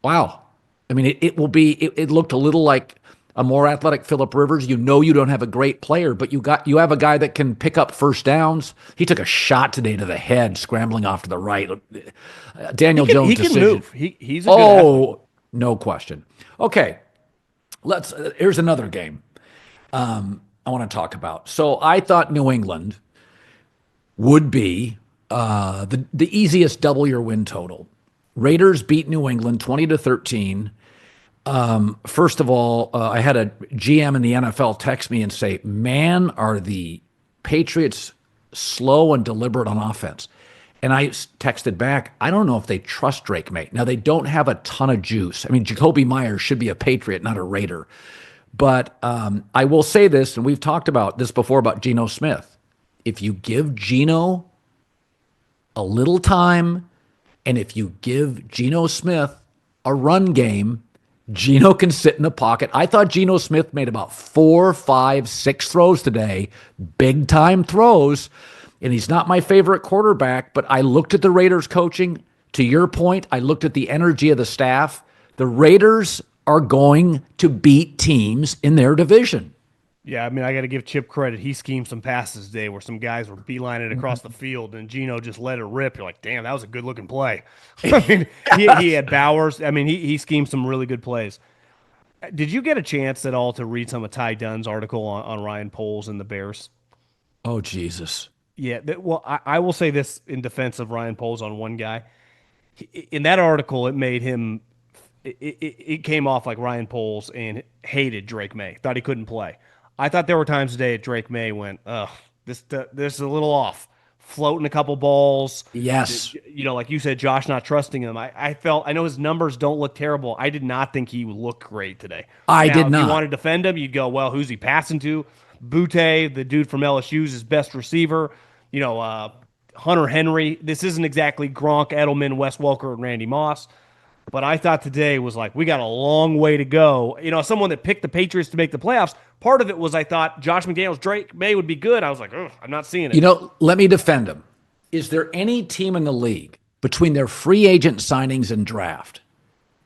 wow. I mean, it looked a little like a more athletic Phillip Rivers. You know you don't have a great player, but you have a guy that can pick up first downs. He took a shot today to the head, scrambling off to the right. Daniel Jones' decision. He can move. He's a good athlete. No question. Okay, here's another game I want to talk about. So I thought New England would be the easiest double your win total. Raiders beat New England 20-13. First of all, I had a GM in the NFL text me and say, man, are the Patriots slow and deliberate on offense? And I texted back, I don't know if they trust Drake May. Now, they don't have a ton of juice. I mean, Jacoby Myers should be a Patriot, not a Raider. But I will say this, and we've talked about this before about Geno Smith. If you give Geno a little time, and if you give Geno Smith a run game, Geno can sit in the pocket. I thought Geno Smith made about 4, 5, 6 throws today, big-time throws, and he's not my favorite quarterback, but I looked at the Raiders coaching. To your point, I looked at the energy of the staff. The Raiders are going to beat teams in their division. Yeah, I mean, I got to give Chip credit. He schemed some passes today where some guys were beelining across the field, and Geno just let it rip. You're like, damn, that was a good-looking play. I mean, he had Bowers. I mean, he schemed some really good plays. Did you get a chance at all to read some of Ty Dunn's article on Ryan Poles and the Bears? Oh, Jesus. Yeah, well, I will say this in defense of Ryan Poles on one guy. In that article, it made him it came off like Ryan Poles and hated Drake May, thought he couldn't play. I thought there were times today that Drake May went, this is a little off. Floating a couple balls. Yes. You know, like you said, Josh not trusting him. I know his numbers don't look terrible. I did not think he would look great today. I did not. If you want to defend him, you'd go, well, who's he passing to? Butte, the dude from LSU, is his best receiver. You know, Hunter Henry. This isn't exactly Gronk, Edelman, Wes Welker, and Randy Moss. But I thought today was like, we got a long way to go. You know, someone that picked the Patriots to make the playoffs, part of it was I thought Josh McDaniels, Drake May would be good. I was like, I'm not seeing it. You know, let me defend him. Is there any team in the league between their free agent signings and draft?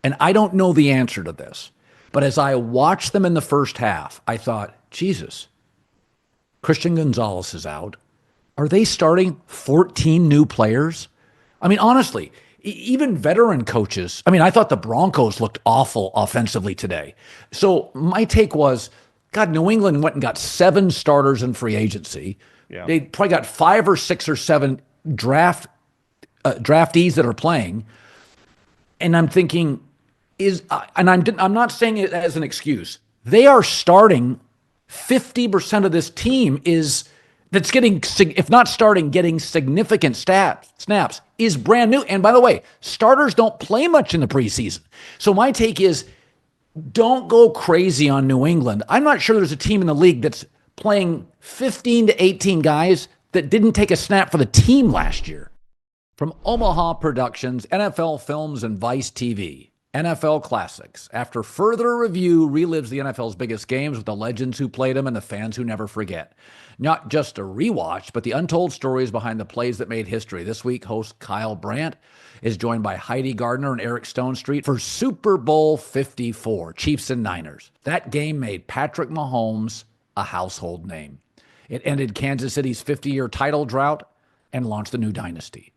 And I don't know the answer to this. But as I watched them in the first half, I thought, Jesus, Christian Gonzalez is out. Are they starting 14 new players? I mean, honestly, even veteran coaches. I mean, I thought the Broncos looked awful offensively today. So my take was, God, New England went and got 7 starters in free agency. Yeah. They probably got 5 or 6 or 7 draftees that are playing. And I'm thinking, I'm not saying it as an excuse. They are starting 50% of this team that's getting, if not starting, getting significant snaps is brand new. And by the way, starters don't play much in the preseason. So my take is, don't go crazy on New England. I'm not sure there's a team in the league that's playing 15 to 18 guys that didn't take a snap for the team last year. From Omaha Productions, NFL Films, and Vice TV, NFL Classics. After further review, relives the NFL's biggest games with the legends who played them and the fans who never forget. Not just a rewatch, but the untold stories behind the plays that made history. This week, host Kyle Brandt is joined by Heidi Gardner and Eric Stonestreet for Super Bowl 54, Chiefs and Niners. That game made Patrick Mahomes a household name. It ended Kansas City's 50-year title drought and launched a new dynasty.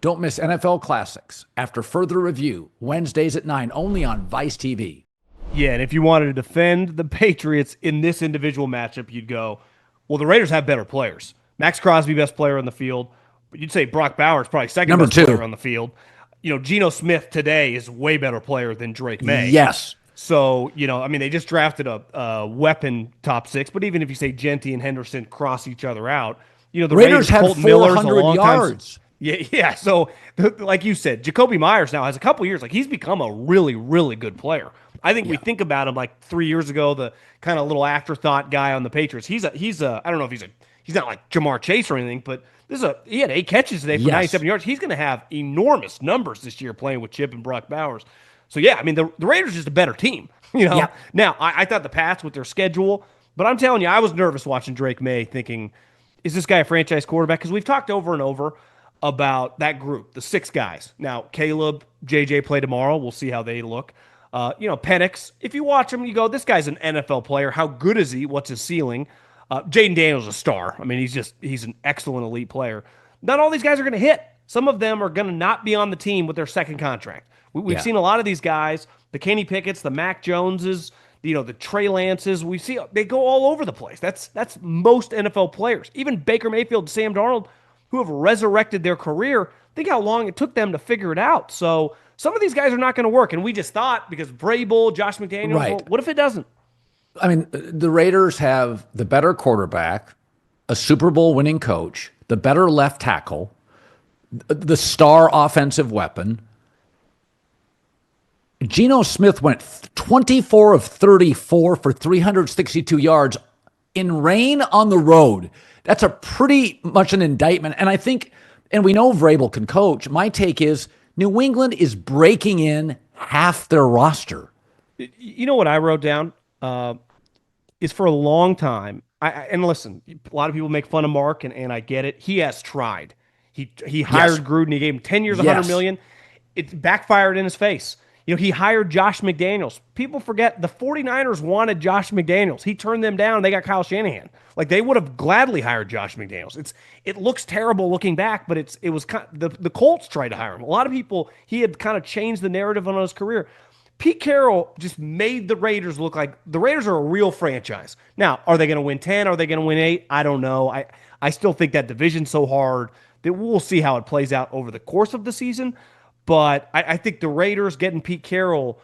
Don't miss NFL Classics after further review, Wednesdays at 9, only on Vice TV. Yeah, and if you wanted to defend the Patriots in this individual matchup, you'd go, well, the Raiders have better players. Max Crosby, best player on the field. But you'd say Brock Bowers, probably second best player on the field. Geno Smith today is a way better player than Drake May. Yes. So, they just drafted a weapon top 6, but even if you say Genty and Henderson cross each other out, the Raiders had 400 yards. Yeah. So, like you said, Jacoby Myers now has a couple years. Like, he's become a really, really good player. I think we think about him like 3 years ago, the kind of little afterthought guy on the Patriots. He's a I don't know if he's not like Jamar Chase or anything, but he had 8 catches today for 97 yards. He's going to have enormous numbers this year playing with Chip and Brock Bowers. So, yeah, the Raiders are just a better team. Now, I thought the Pats with their schedule, but I'm telling you, I was nervous watching Drake May thinking, is this guy a franchise quarterback? Because we've talked over and over about that group, the 6 guys. Now, Caleb, JJ play tomorrow. We'll see how they look. Penix, if you watch him, you go, this guy's an NFL player. How good is he? What's his ceiling? Jaden Daniels is a star. He's an excellent elite player. Not all these guys are going to hit. Some of them are going to not be on the team with their second contract. We've seen a lot of these guys, the Kenny Pickett's, the Mac Joneses, the Trey Lances. We see they go all over the place. That's most NFL players. Even Baker Mayfield, Sam Darnold, who have resurrected their career. Think how long it took them to figure it out. So some of these guys are not going to work. And we just thought because Vrabel, Josh McDaniels, well, what if it doesn't? The Raiders have the better quarterback, a Super Bowl winning coach, the better left tackle, the star offensive weapon. Geno Smith went 24 of 34 for 362 yards in rain on the road. That's a pretty much an indictment. And I think, and we know Vrabel can coach. My take is New England is breaking in half their roster. You know what I wrote down? Is for a long time, and listen, a lot of people make fun of Mark, and I get it. He has tried. He hired Gruden. He gave him 10 years, $100 million. It backfired in his face. He hired Josh McDaniels. People forget the 49ers wanted Josh McDaniels. He turned them down. They got Kyle Shanahan. Like, they would have gladly hired Josh McDaniels. It looks terrible looking back, but it was kind of, the Colts tried to hire him. A lot of people, he had kind of changed the narrative on his career. Pete Carroll just made the Raiders look like the Raiders are a real franchise. Now, are they going to win 10? Are they going to win 8? I don't know. I still think that division's so hard that we'll see how it plays out over the course of the season. But I think the Raiders getting Pete Carroll,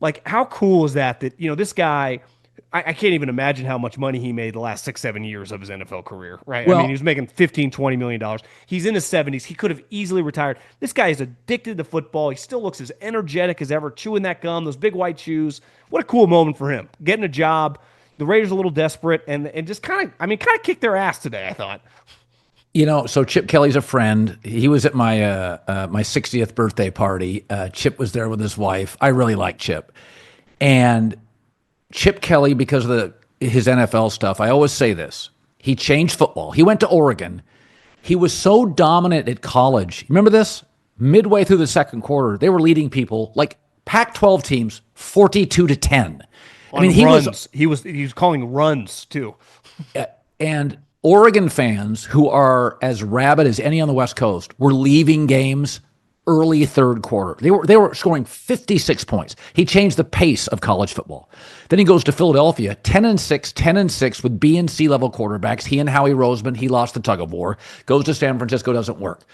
like, how cool is that this guy, I can't even imagine how much money he made the last 6-7 years of his NFL career, right? Well, he was making $15-20 million. He's in his 70s. He could have easily retired. This guy is addicted to football. He still looks as energetic as ever, chewing that gum, those big white shoes. What a cool moment for him. Getting a job. The Raiders are a little desperate and just kind of kicked their ass today, I thought. So Chip Kelly's a friend. He was at my my 60th birthday party. Chip was there with his wife. I really like Chip. And Chip Kelly, because of his NFL stuff, I always say this. He changed football. He went to Oregon. He was so dominant at college. Remember this? Midway through the second quarter, they were leading people, like Pac-12 teams, 42-10. He was calling runs too. And Oregon fans, who are as rabid as any on the West Coast, were leaving games early third quarter. They were scoring 56 points. He changed the pace of college football. Then he goes to Philadelphia, 10-6 with B and C level quarterbacks. He and Howie Roseman, he lost the tug of war. Goes to San Francisco, doesn't work.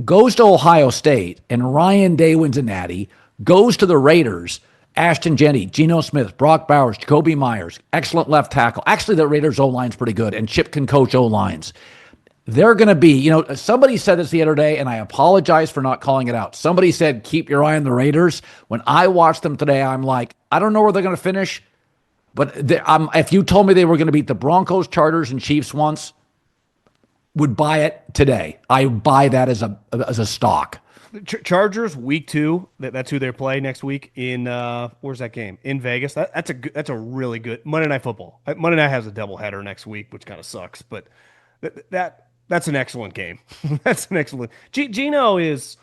Goes to Ohio State, and Ryan Day wins a natty. Goes to the Raiders, Ashton Jenney, Geno Smith, Brock Bowers, Jacoby Myers, excellent left tackle. Actually, the Raiders' O-line's pretty good, and Chip can coach O-lines. They're going to be, somebody said this the other day, and I apologize for not calling it out. Somebody said, keep your eye on the Raiders. When I watched them today, I'm like, I don't know where they're going to finish, but if you told me they were going to beat the Broncos, Chargers, and Chiefs once, would buy it today. I buy that as a stock. Chargers week 2. That's who they play next week in where's that game? In Vegas. That's a really good Monday Night Football. Monday Night has a doubleheader next week, which kind of sucks, but that's an excellent game. That's an excellent. Geno is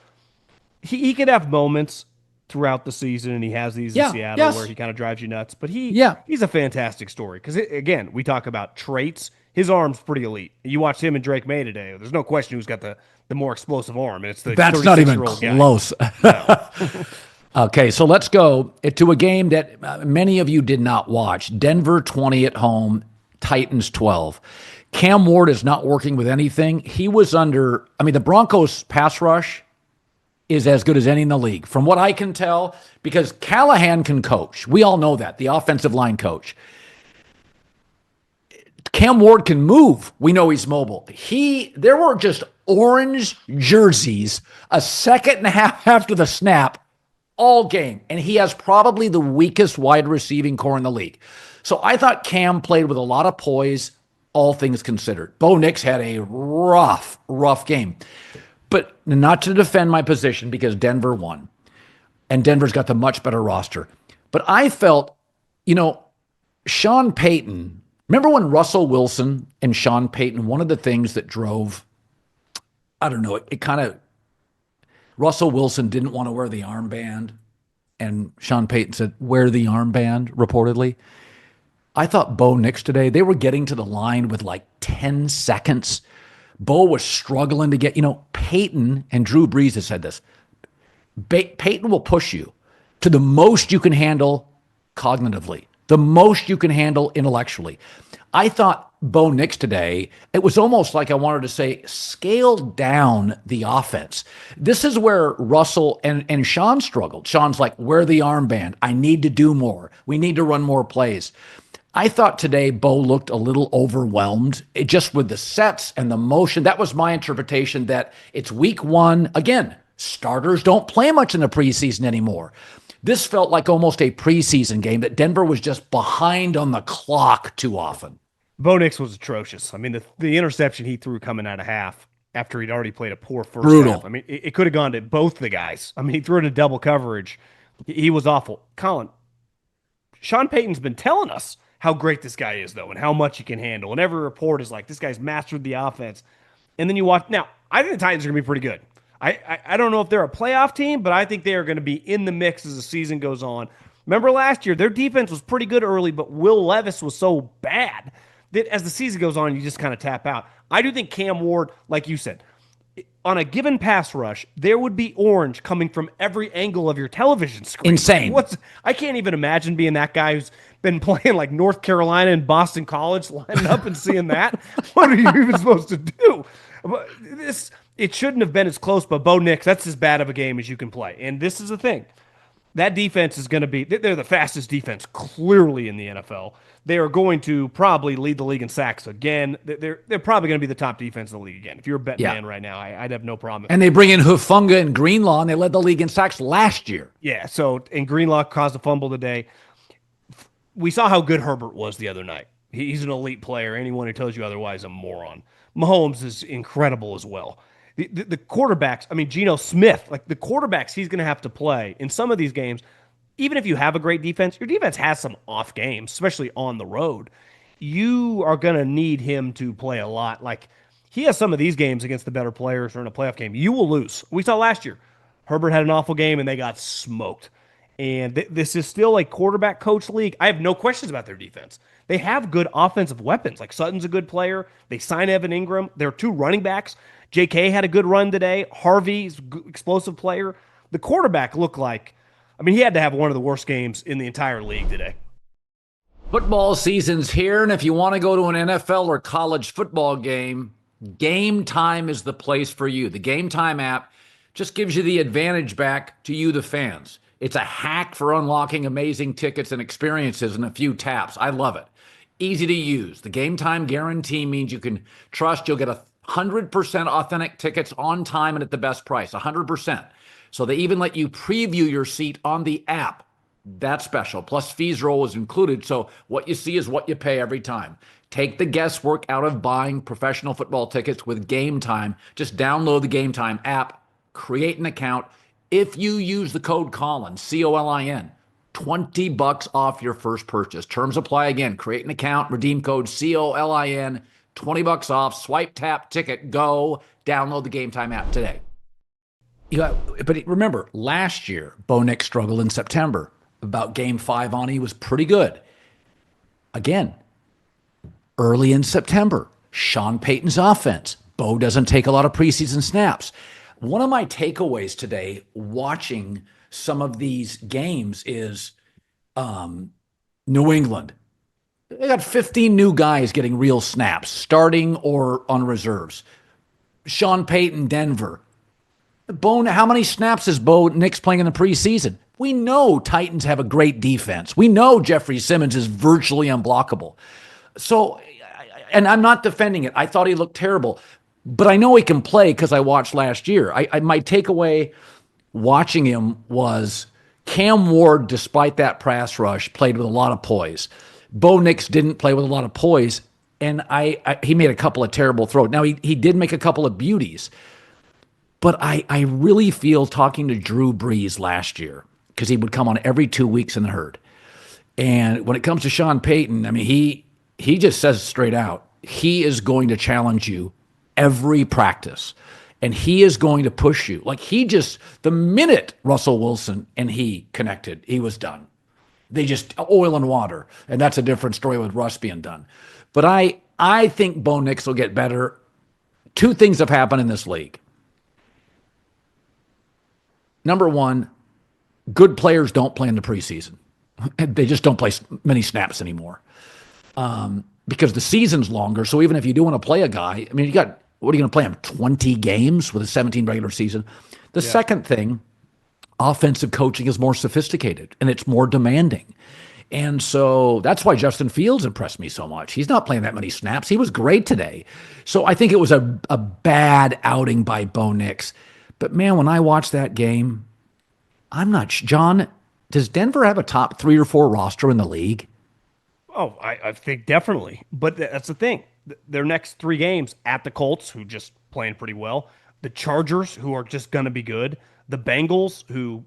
he could have moments throughout the season, and he has these in Seattle where he kind of drives you nuts. But he's a fantastic story because again, we talk about traits. His arm's pretty elite. You watched him and Drake May today. There's no question who's got the more explosive arm, and it's the that's not even close. No. Okay, so let's go to a game that many of you did not watch. Denver 20 at home, Titans 12. Cam Ward is not working with anything. He was under, the Broncos pass rush is as good as any in the league, from what I can tell, because Callahan can coach. We all know that, the offensive line coach. Cam Ward can move. We know he's mobile. There were just orange jerseys a second and a half after the snap all game, and he has probably the weakest wide receiving core in the league. So I thought Cam played with a lot of poise, all things considered. Bo Nix had a rough game. But not to defend my position because Denver won, and Denver's got the much better roster. But I felt, Sean Payton, remember when Russell Wilson and Sean Payton, one of the things that drove, Russell Wilson didn't want to wear the armband, and Sean Payton said, wear the armband, reportedly. I thought Bo Nix today, they were getting to the line with like 10 seconds. Bo was struggling to get, Peyton and Drew Brees has said this. Peyton will push you to the most you can handle cognitively, the most you can handle intellectually. I thought Bo Nix today, it was almost like I wanted to say, scale down the offense. This is where Russell and Sean struggled. Sean's like, wear the armband. I need to do more. We need to run more plays. I thought today Bo looked a little overwhelmed just with the sets and the motion. That was my interpretation that it's week 1. Again, starters don't play much in the preseason anymore. This felt like almost a preseason game that Denver was just behind on the clock too often. Bo Nix was atrocious. The interception he threw coming out of half after he'd already played a poor first Brutal. half. It could have gone to both the guys. He threw it in double coverage. He was awful. Colin, Sean Payton's been telling us how great this guy is, though, and how much he can handle. And every report is like, this guy's mastered the offense. And then you watch. Now, I think the Titans are going to be pretty good. I don't know if they're a playoff team, but I think they are going to be in the mix as the season goes on. Remember last year, their defense was pretty good early, but Will Levis was so bad that as the season goes on, you just kind of tap out. I do think Cam Ward, like you said, on a given pass rush, there would be orange coming from every angle of your television screen. Insane. I can't even imagine being that guy who's been playing like North Carolina and Boston College, lining up and seeing that. What are you even supposed to do? It shouldn't have been as close, but Bo Nix, that's as bad of a game as you can play. And this is the thing. That defense is going to be, they're the fastest defense clearly in the NFL. They are going to probably lead the league in sacks again. They're probably going to be the top defense in the league again. If you're a betting man right now, I'd have no problem. And they bring in Hufanga and Greenlaw, and they led the league in sacks last year. Yeah, and Greenlaw caused a fumble today. We saw how good Herbert was the other night. He's an elite player. Anyone who tells you otherwise is a moron. Mahomes is incredible as well. The quarterbacks, Geno Smith, like the quarterbacks he's going to have to play in some of these games, even if you have a great defense, your defense has some off games, especially on the road. You are going to need him to play a lot. Like, he has some of these games against the better players or in a playoff game. You will lose. We saw last year. Herbert had an awful game, and they got smoked. And this is still a quarterback coach league. I have no questions about their defense. They have good offensive weapons. Like, Sutton's a good player. They signed Evan Ingram. There are 2 running backs. J.K. had a good run today. Harvey's explosive player. The quarterback looked like, he had to have one of the worst games in the entire league today. Football season's here, and if you want to go to an NFL or college football game, Game Time is the place for you. The Game Time app just gives you the advantage back to you, the fans. It's a hack for unlocking amazing tickets and experiences in a few taps. I love it. Easy to use. The Game Time guarantee means you can trust you'll get 100% authentic tickets on time and at the best price, 100%. So they even let you preview your seat on the app. That's special. Plus, fees are always included, so what you see is what you pay every time. Take the guesswork out of buying professional football tickets with Game Time. Just download the Game Time app create an account. If you use the code Colin, COLIN, $20 off your first purchase. Terms apply again. Create an account, redeem code COLIN, $20 off. Swipe, tap, ticket, go. Download the Game Time app today. But remember, last year, Bo Nix struggled in September. About game 5 on, he was pretty good. Again, early in September, Sean Payton's offense. Bo doesn't take a lot of preseason snaps. One of my takeaways today, watching some of these games, is New England. They got 15 new guys getting real snaps, starting or on reserves. Sean Payton, Denver. How many snaps is Bo Nix playing in the preseason? We know Titans have a great defense. We know Jeffrey Simmons is virtually unblockable. So, and I'm not defending it. I thought he looked terrible. But I know he can play because I watched last year. My takeaway watching him was Cam Ward, despite that pass rush, played with a lot of poise. Bo Nix didn't play with a lot of poise, and he made a couple of terrible throws. Now, he did make a couple of beauties. But I really feel, talking to Drew Brees last year, because he would come on every 2 weeks in the herd. And when it comes to Sean Payton, I mean, he just says straight out, he is going to challenge you every practice. And he is going to push you. Like, the minute Russell Wilson and he connected, he was done. They just, oil and water. And that's a different story with Russ being done. But I think Bo Nix will get better. 2 things have happened in this league. Number one, good players don't play in the preseason. They just don't play many snaps anymore because the season's longer. So even if you do want to play a guy, I mean, what are you going to play him? 20 games with a 17 regular season? The second thing, offensive coaching is more sophisticated and it's more demanding. And so that's why Justin Fields impressed me so much. He's not playing that many snaps. He was great today. So I think it was a bad outing by Bo Nix. But, man, when I watched that game, I'm not – John, does Denver have a top 3 or 4 roster in the league? Oh, I think definitely. But that's the thing. Their next 3 games at the Colts, who just playing pretty well, the Chargers, who are just going to be good, the Bengals, who,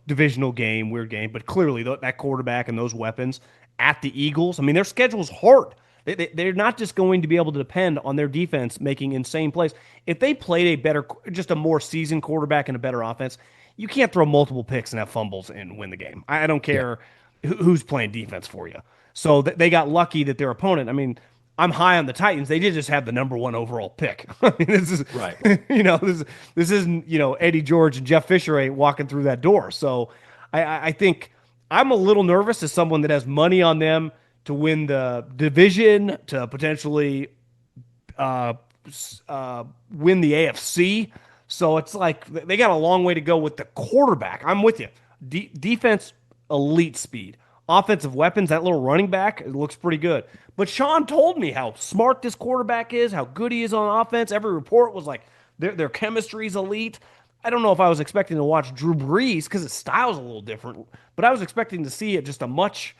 divisional game, weird game, but clearly that quarterback and those weapons, at the Eagles. I mean, their schedule's hard. They're not just going to be able to depend on their defense making insane plays. If they played just a more seasoned quarterback and a better offense, you can't throw multiple picks and have fumbles and win the game. I don't care who's playing defense for you. So they got lucky that their opponent, I mean, I'm high on the Titans. They did just have the number 1 overall pick. I mean, this is right. This isn't, Eddie George and Jeff Fisher ain't walking through that door. So I think I'm a little nervous as someone that has money on them to win the division, to potentially win the AFC. So it's like they got a long way to go with the quarterback. I'm with you. Defense, elite speed. Offensive weapons, that little running back, it looks pretty good. But Sean told me how smart this quarterback is, how good he is on offense. Every report was like their chemistry is elite. I don't know if I was expecting to watch Drew Brees because his style's a little different, but I was expecting to see it just a much,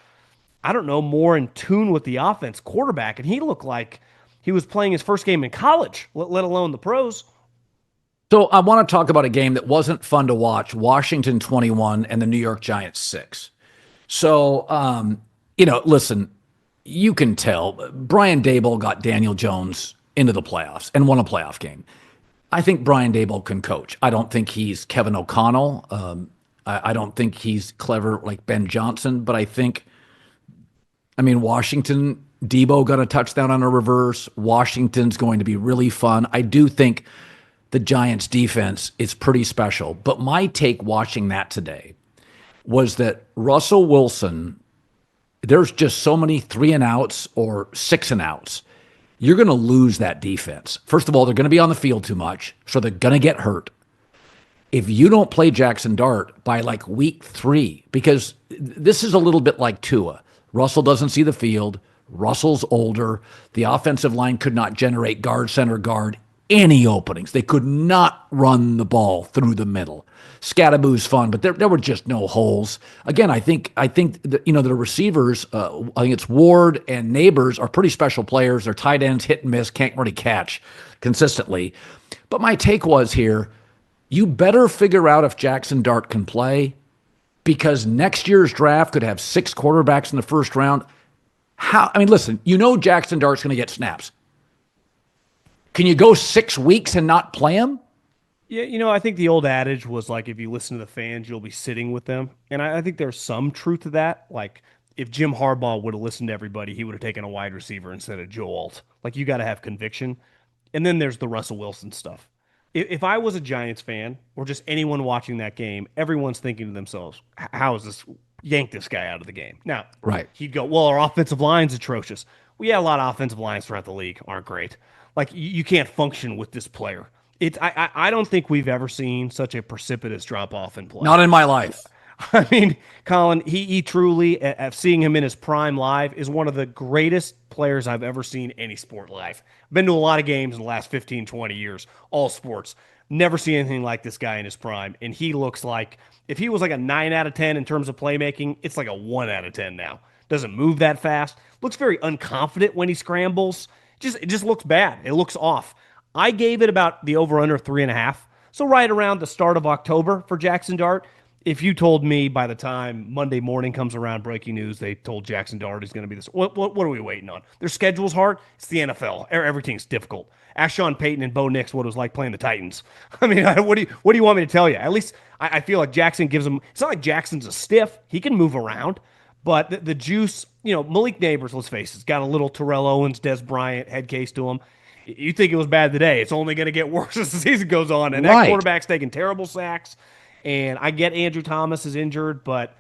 more in tune with the offense quarterback. And he looked like he was playing his first game in college, let alone the pros. So I want to talk about a game that wasn't fun to watch, Washington 21 and the New York Giants 6. So, listen, you can tell Brian Daboll got Daniel Jones into the playoffs and won a playoff game. I think Brian Daboll can coach. I don't think he's Kevin O'Connell. I don't think he's clever like Ben Johnson, but Washington, Debo got a touchdown on a reverse. Washington's going to be really fun. I do think the Giants defense is pretty special. But my take watching that today was that Russell Wilson, there's just so many 3 and outs or 6 and outs. You're going to lose that defense. First of all, they're going to be on the field too much, so they're going to get hurt. If you don't play Jaxson Dart by like week 3, because this is a little bit like Tua. Russell doesn't see the field. Russell's older. The offensive line could not generate guard, center, guard, any openings. They could not run the ball through the middle. Scattaboo's fun, but there were just no holes. Again, I think the receivers, I think it's Ward and Neighbors are pretty special players. They're tight ends, hit and miss, can't really catch consistently. But my take was here, You better figure out if Jaxson Dart can play, because next year's draft could have 6 quarterbacks in the first round. Listen, Jaxson Dart's going to get snaps. Can you go 6 weeks and not play him? Yeah, I think the old adage was like, if you listen to the fans, you'll be sitting with them. And I think there's some truth to that. Like, if Jim Harbaugh would have listened to everybody, he would have taken a wide receiver instead of Joe Alt. Like, you got to have conviction. And then there's the Russell Wilson stuff. If I was a Giants fan or just anyone watching that game, everyone's thinking to themselves, how is this, yank this guy out of the game? Now, right. He'd go, well, our offensive line's atrocious. Well, yeah, a lot of offensive lines throughout the league aren't great. Like, you can't function with this player. I don't think we've ever seen such a precipitous drop-off in play. Not in my life. I mean, Colin, he truly, seeing him in his prime live, is one of the greatest players I've ever seen any sport live. Been to a lot of games in the last 15, 20 years, all sports. Never seen anything like this guy in his prime. And he looks like, if he was like a 9 out of 10 in terms of playmaking, it's like a 1 out of 10 now. Doesn't move that fast. Looks very unconfident when he scrambles. It just looks bad. It looks off. I gave it about the over-under 3.5. So right around the start of October for Jaxson Dart. If you told me by the time Monday morning comes around, breaking news, they told Jaxson Dart is going to be this, what are we waiting on? Their schedule's hard. It's the NFL. Everything's difficult. Ask Sean Payton and Bo Nix what it was like playing the Titans. I mean, what do you want me to tell you? At least I feel like Jaxson gives him. It's not like Jackson's a stiff. He can move around, but the juice. Malik Neighbors, let's face it, has got a little Terrell Owens, Des Bryant head case to him. You think it was bad today. It's only going to get worse as the season goes on. And that quarterback's taking terrible sacks. And I get Andrew Thomas is injured, but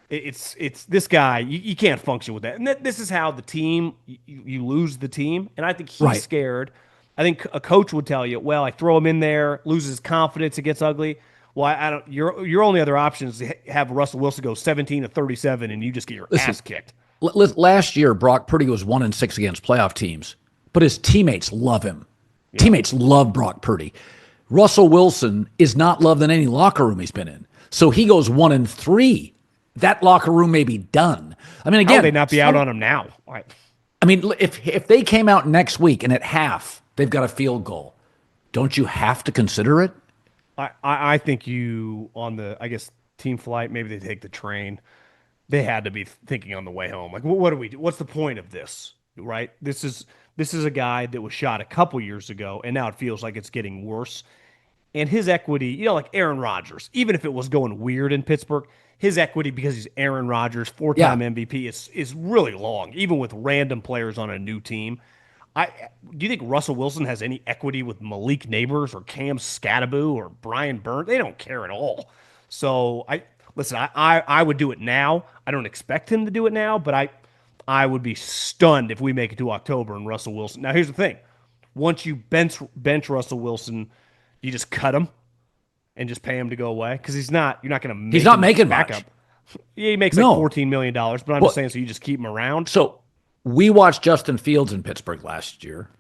it's this guy. You can't function with that. And this is how the team, you lose the team. And I think he's scared. I think a coach would tell you, well, I throw him in there, loses confidence, it gets ugly. Well, I don't. Your only other option is to have Russell Wilson go 17-37, and you just get your ass kicked. Last year, Brock Purdy was 1-6 against playoff teams. But his teammates love him. Yeah. Teammates love Brock Purdy. Russell Wilson is not loved in any locker room he's been in. So he goes 1-3. That locker room may be done. I mean, again, how would they not be out on him now? I mean, if they came out next week and at half they've got a field goal, don't you have to consider it? I think team flight, maybe they take the train. They had to be thinking on the way home, like, what do we do? What's the point of this? Right? This is a guy that was shot a couple years ago, and now it feels like it's getting worse. And his equity, like Aaron Rodgers, even if it was going weird in Pittsburgh, his equity, because he's Aaron Rodgers, 4-time MVP, is really long, even with random players on a new team. Do you think Russell Wilson has any equity with Malik Neighbors or Cam Scattaboo or Brian Burns? They don't care at all. So I would do it now. I don't expect him to do it now, but I would be stunned if we make it to October and Russell Wilson. Now, here's the thing. Once you bench Russell Wilson, you just cut him and just pay him to go away, because you're not going to make He's not making backup. Much. Yeah, he makes like $14 million, but I'm just saying, so you just keep him around. So we watched Justin Fields in Pittsburgh last year,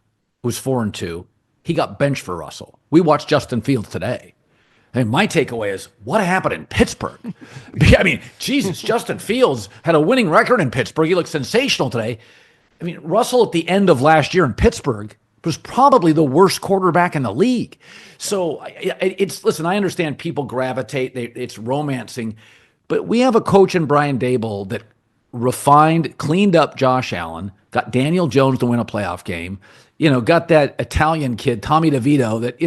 who's 4-2. He got benched for Russell. We watched Justin Fields today. And my takeaway is, what happened in Pittsburgh? I mean, Jesus, Justin Fields had a winning record in Pittsburgh. He looked sensational today. I mean, Russell at the end of last year in Pittsburgh was probably the worst quarterback in the league. So listen, I understand people gravitate, it's romancing, but we have a coach in Brian Daboll that refined, cleaned up Josh Allen, got Daniel Jones to win a playoff game, got that Italian kid, Tommy DeVito, that,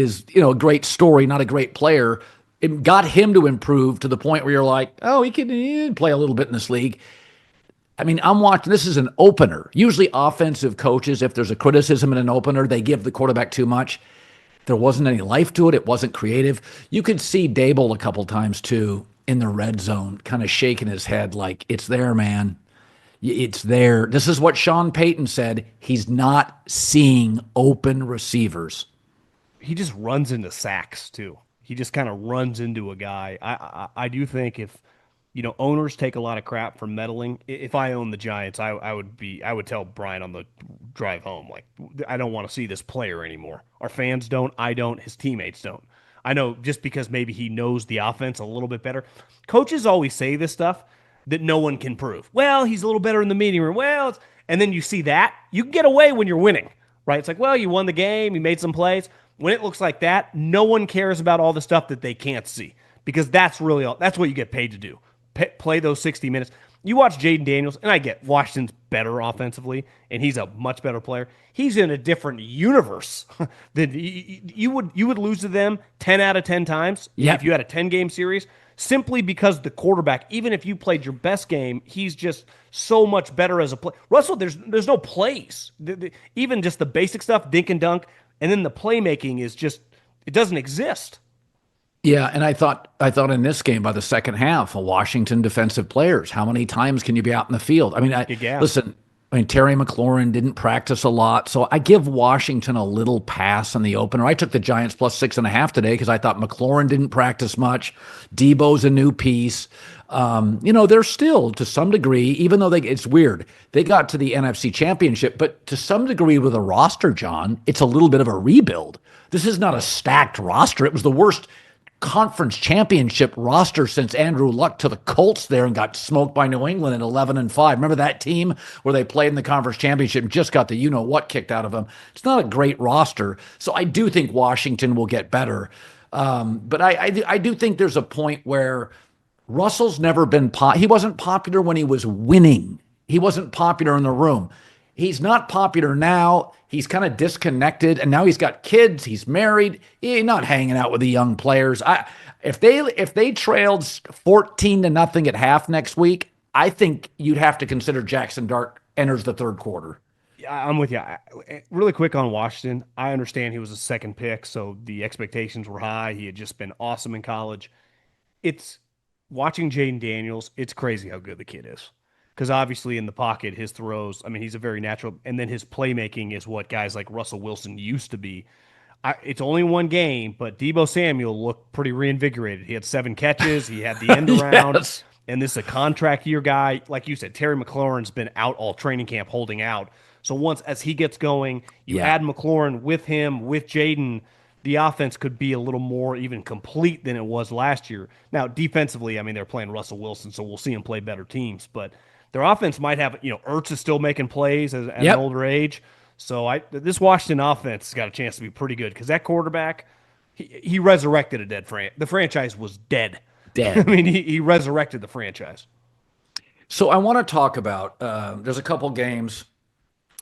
is a great story, not a great player. It got him to improve to the point where you're like, oh, he can play a little bit in this league. I mean, I'm watching, this is an opener. Usually offensive coaches, if there's a criticism in an opener, they give the quarterback too much. There wasn't any life to it. It wasn't creative. You could see Daboll a couple times too in the red zone, kind of shaking his head like, it's there, man. It's there. This is what Sean Payton said. He's not seeing open receivers. He just runs into sacks too. He just kind of runs into a guy. I do think if, owners take a lot of crap for meddling. If I owned the Giants, I would tell Brian on the drive home, like, I don't want to see this player anymore. Our fans don't, I don't, his teammates don't. I know, just because maybe he knows the offense a little bit better. Coaches always say this stuff that no one can prove. Well, he's a little better in the meeting room. And then you see that. You can get away when you're winning, right? It's like, well, you won the game, you made some plays. When it looks like that, no one cares about all the stuff that they can't see, because that's what you get paid to do. Play those 60 minutes. You watch Jaden Daniels, and I get Washington's better offensively, and he's a much better player. He's in a different universe. That you would lose to them 10 out of 10 times if you had a 10-game series, simply because the quarterback, even if you played your best game, he's just so much better as a player. Russell, there's no plays. Even just the basic stuff, dink and dunk, and then the playmaking is just, it doesn't exist. Yeah, and I thought in this game by the second half, Washington defensive players, how many times can you be out in the field? I mean, listen, Terry McLaurin didn't practice a lot, so I give Washington a little pass in the opener. I took the Giants plus 6.5 today because I thought McLaurin didn't practice much. Debo's a new piece. They're still, to some degree, even though it's weird, they got to the NFC Championship, but to some degree with a roster, John, it's a little bit of a rebuild. This is not a stacked roster. It was the worst conference championship roster since Andrew Luck to the Colts there and got smoked by New England at 11-5. Remember that team where they played in the conference championship and just got the you-know-what kicked out of them? It's not a great roster. So I do think Washington will get better. But I do think there's a point where Russell's never been he wasn't popular when he was winning. He wasn't popular in the room. He's not popular now. He's kind of disconnected, and now he's got kids. He's married. He's not hanging out with the young players. If they trailed 14-0 at half next week, I think you'd have to consider Jaxson Dart enters the third quarter. Yeah, I'm with you. Really quick on Washington, I understand he was a second pick, so the expectations were high. He had just been awesome in college. It's watching Jaden Daniels. It's crazy how good the kid is. Because obviously in the pocket, his throws, I mean, he's a very natural, and then his playmaking is what guys like Russell Wilson used to be. It's only one game, but Deebo Samuel looked pretty reinvigorated. He had 7 catches, he had the end around, yes. And this is a contract year guy. Like you said, Terry McLaurin's been out all training camp holding out. So as he gets going, you add McLaurin with him, with Jaden, the offense could be a little more even complete than it was last year. Now, defensively, I mean, they're playing Russell Wilson, so we'll see him play better teams, but their offense might have, Ertz is still making plays at an older age. So this Washington offense has got a chance to be pretty good because that quarterback, he resurrected a dead franchise. The franchise was dead. I mean, he resurrected the franchise. So I want to talk about, there's a couple games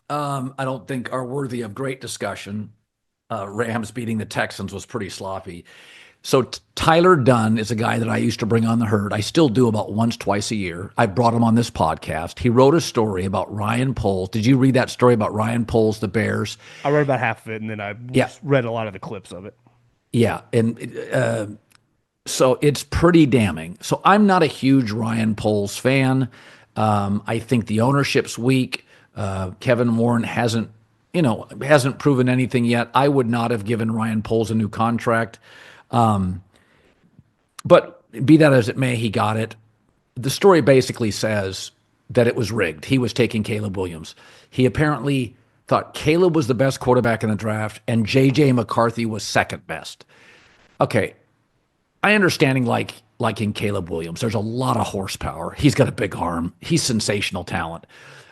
I don't think are worthy of great discussion. Rams beating the Texans was pretty sloppy. So Tyler Dunn is a guy that I used to bring on the herd. I still do about once, twice a year. I brought him on this podcast. He wrote a story about Ryan Poles. Did you read that story about Ryan Poles, the Bears? I read about half of it, and then I read a lot of the clips of it. Yeah, and so it's pretty damning. So I'm not a huge Ryan Poles fan. I think the ownership's weak. Kevin Warren hasn't proven anything yet. I would not have given Ryan Poles a new contract. But be that as it may, he got it. The story basically says that it was rigged. He was taking Caleb Williams. He apparently thought Caleb was the best quarterback in the draft and J.J. McCarthy was second best. Okay, I understanding liking Caleb Williams. There's a lot of horsepower. He's got a big arm. He's sensational talent.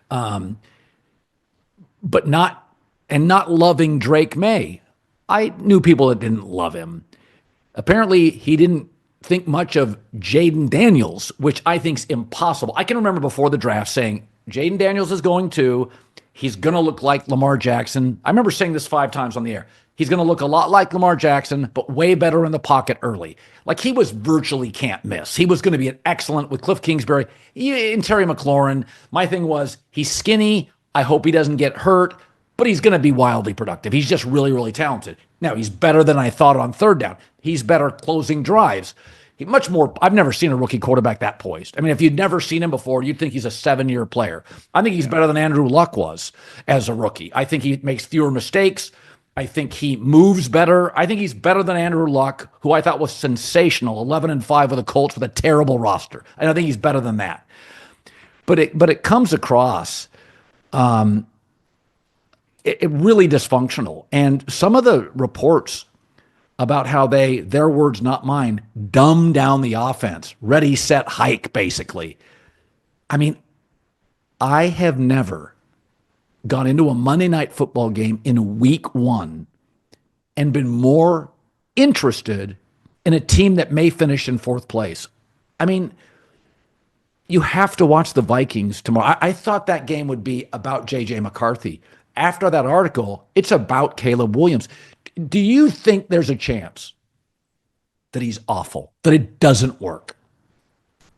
But not loving Drake May. I knew people that didn't love him. Apparently, he didn't think much of Jaden Daniels, which I think's impossible. I can remember before the draft saying, Jaden Daniels is going to, he's going to look like Lamar Jackson. I remember saying this 5 times on the air. He's going to look a lot like Lamar Jackson, but way better in the pocket early. Like he was virtually can't miss. He was going to be an excellent with Cliff Kingsbury and Terry McLaurin. My thing was he's skinny. I hope he doesn't get hurt, but he's going to be wildly productive. He's just really, really talented. Now, he's better than I thought on third down. He's better closing drives. Much more. I've never seen a rookie quarterback that poised. I mean, if you'd never seen him before, you'd think he's a 7-year player. I think he's better than Andrew Luck was as a rookie. I think he makes fewer mistakes. I think he moves better. I think he's better than Andrew Luck, who I thought was sensational, 11-5 with the Colts with a terrible roster. And I think he's better than that. But it comes across it really dysfunctional. And some of the reports about how their words, not mine, dumb down the offense, ready, set, hike, basically. I mean, I have never gone into a Monday Night Football game in week 1 and been more interested in a team that may finish in fourth place. I mean, you have to watch the Vikings tomorrow. I thought that game would be about J.J. McCarthy. After that article, it's about Caleb Williams. Do you think there's a chance that he's awful, that it doesn't work?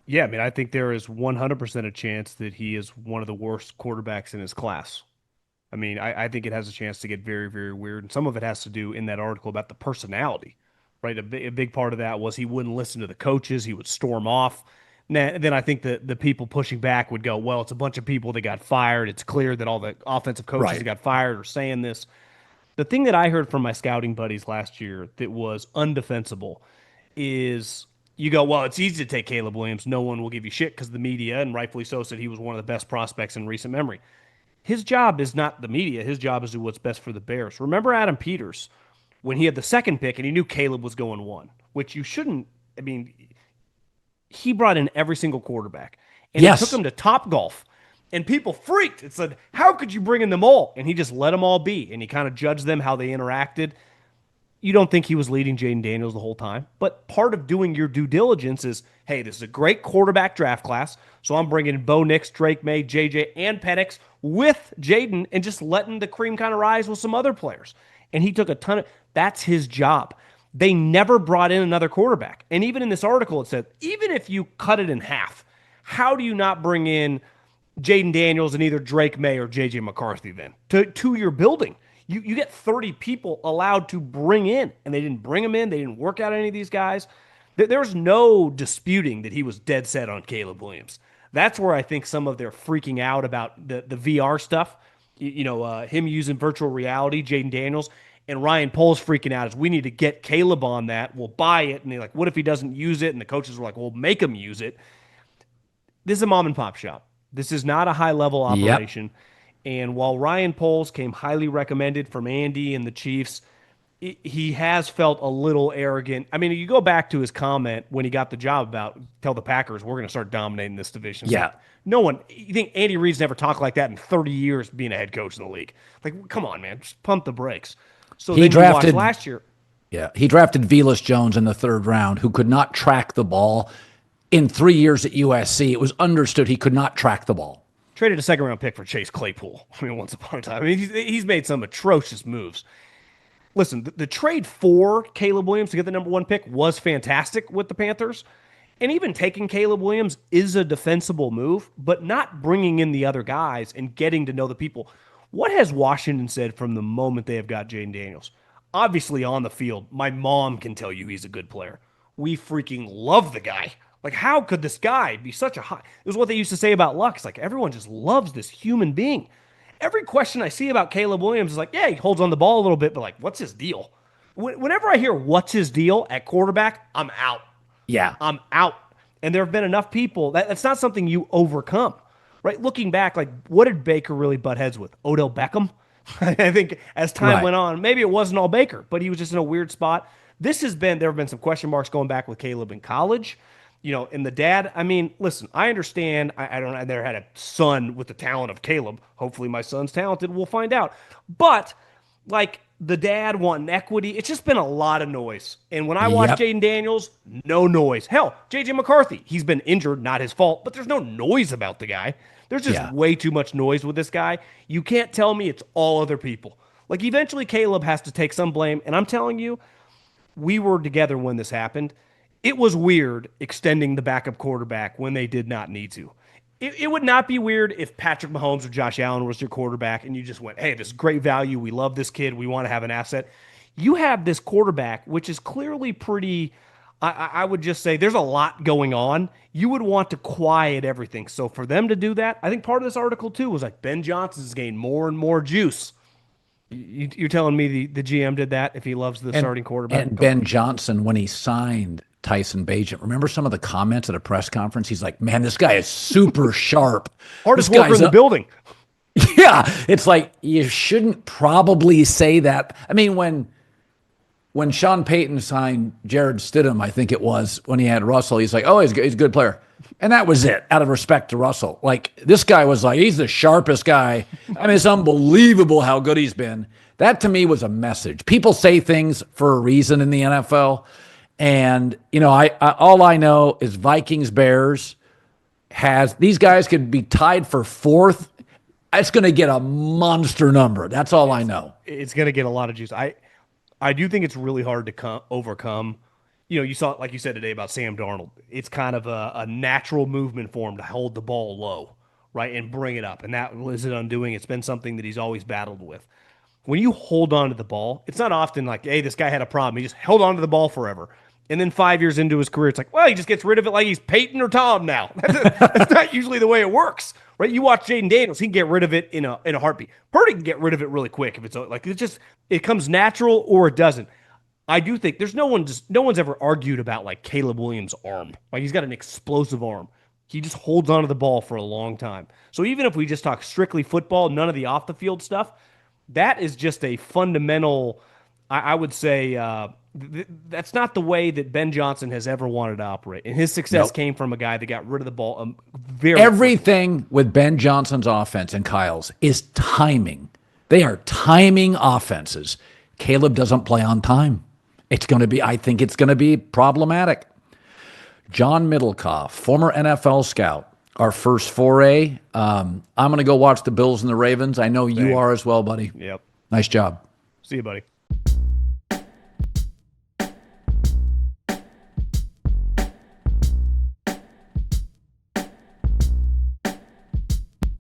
Yeah, I mean, I think there is 100% a chance that he is one of the worst quarterbacks in his class. I mean, I think it has a chance to get very, very weird. And some of it has to do in that article about the personality, right? A big part of that was he wouldn't listen to the coaches. He would storm off. Then I think the people pushing back would go, well, it's a bunch of people that got fired. It's clear that all the offensive coaches that got fired are saying this. The thing that I heard from my scouting buddies last year that was undefensible is you go, well, it's easy to take Caleb Williams. No one will give you shit because the media, and rightfully so, said he was one of the best prospects in recent memory. His job is not the media. His job is to do what's best for the Bears. Remember Adam Peters when he had the second pick and he knew Caleb was going one, which you shouldn't. I mean, he brought in every single quarterback, and he took them to Topgolf, and people freaked. It said, how could you bring in them all? And he just let them all be, and he kind of judged them, how they interacted. You don't think he was leading Jaden Daniels the whole time, but part of doing your due diligence is, hey, this is a great quarterback draft class, so I'm bringing in Bo Nix, Drake May, JJ, and Penix with Jaden and just letting the cream kind of rise with some other players. And he took a ton of – that's his job. They never brought in another quarterback. And even in this article, it said, even if you cut it in half, how do you not bring in Jaden Daniels and either Drake May or JJ McCarthy then to your building? You get 30 people allowed to bring in, and they didn't bring them in. They didn't work out any of these guys. There's no disputing that he was dead set on Caleb Williams. That's where I think some of their freaking out about the VR stuff, him using virtual reality, Jaden Daniels, and Ryan Poles freaking out is we need to get Caleb on that. We'll buy it. And they're like, what if he doesn't use it? And the coaches were like, well, make him use it. This is a mom and pop shop. This is not a high-level operation. Yep. And while Ryan Poles came highly recommended from Andy and the Chiefs, he has felt a little arrogant. I mean, you go back to his comment when he got the job about tell the Packers we're going to start dominating this division. Yeah. Like, no one, you think Andy Reid's never talked like that in 30 years being a head coach in the league? Like, come on, man, just pump the brakes. So he drafted last year. Yeah, he drafted Velus Jones in the third round, who could not track the ball. In 3 years at USC, it was understood he could not track the ball. Traded a second-round pick for Chase Claypool. I mean, once upon a time. I mean, he's made some atrocious moves. Listen, the trade for Caleb Williams to get the number one pick was fantastic with the Panthers. And even taking Caleb Williams is a defensible move, but not bringing in the other guys and getting to know the people. What has Washington said from the moment they have got Jaden Daniels? Obviously, on the field, my mom can tell you he's a good player. We freaking love the guy. Like, how could this guy be such a high? It was what they used to say about Luck. It's like everyone just loves this human being. Every question I see about Caleb Williams is like, yeah, he holds on the ball a little bit, but like, what's his deal? Whenever I hear what's his deal at quarterback, I'm out. Yeah. I'm out. And there have been enough people. That's not something you overcome, right? Looking back, like, what did Baker really butt heads with? Odell Beckham? I think as time went on, maybe it wasn't all Baker, but he was just in a weird spot. There have been some question marks going back with Caleb in college. And the dad, I mean, listen, I understand. I never had a son with the talent of Caleb. Hopefully my son's talented. We'll find out. But, like, the dad wanting equity, it's just been a lot of noise. And when I watch Jaden Daniels, no noise. Hell, J.J. McCarthy, he's been injured, not his fault, but there's no noise about the guy. There's just way too much noise with this guy. You can't tell me it's all other people. Like, eventually Caleb has to take some blame. And I'm telling you, we were together when this happened. It was weird extending the backup quarterback when they did not need to. It would not be weird if Patrick Mahomes or Josh Allen was your quarterback and you just went, hey, this is great value. We love this kid. We want to have an asset. You have this quarterback, which is clearly pretty, I would just say there's a lot going on. You would want to quiet everything. So for them to do that, I think part of this article too was like Ben Johnson's gained more and more juice. You're telling me the GM did that if he loves the starting quarterback? And Ben Johnson, when he signed Tyson Bagent, remember some of the comments at a press conference? He's like, man, this guy is super sharp. Hardest worker in the building. Yeah, it's like you shouldn't probably say that. I mean, when Sean Payton signed Jared Stidham, I think it was, when he had Russell, he's like, oh, he's a good player. And that was it, out of respect to Russell. Like, this guy was like, he's the sharpest guy. I mean, it's unbelievable how good he's been. That to me was a message. People say things for a reason in the NFL. And, I all I know is Vikings Bears these guys could be tied for fourth. It's going to get a monster number. That's all I know. It's going to get a lot of juice. I do think it's really hard to overcome. You saw, like you said today about Sam Darnold. It's kind of a natural movement for him to hold the ball low, right, and bring it up. And that was it undoing. It's been something that he's always battled with. When you hold on to the ball, it's not often like, hey, this guy had a problem. He just held on to the ball forever. And then 5 years into his career, it's like, well, he just gets rid of it like he's Peyton or Tom now. That's not usually the way it works, right? You watch Jaden Daniels, he can get rid of it in a heartbeat. Purdy can get rid of it really quick if it's like it comes natural or it doesn't. I do think there's no one's ever argued about like Caleb Williams' arm. Like he's got an explosive arm. He just holds onto the ball for a long time. So even if we just talk strictly football, none of the off the field stuff, that is just a fundamental. I would say that's not the way that Ben Johnson has ever wanted to operate. And his success came from a guy that got rid of the ball Everything quickly. With Ben Johnson's offense and Kyle's is timing. They are timing offenses. Caleb doesn't play on time. I think it's going to be problematic. John Middlekauff, former NFL scout, our first foray. I'm going to go watch the Bills and the Ravens. I know you are as well, buddy. Yep. Nice job. See you, buddy.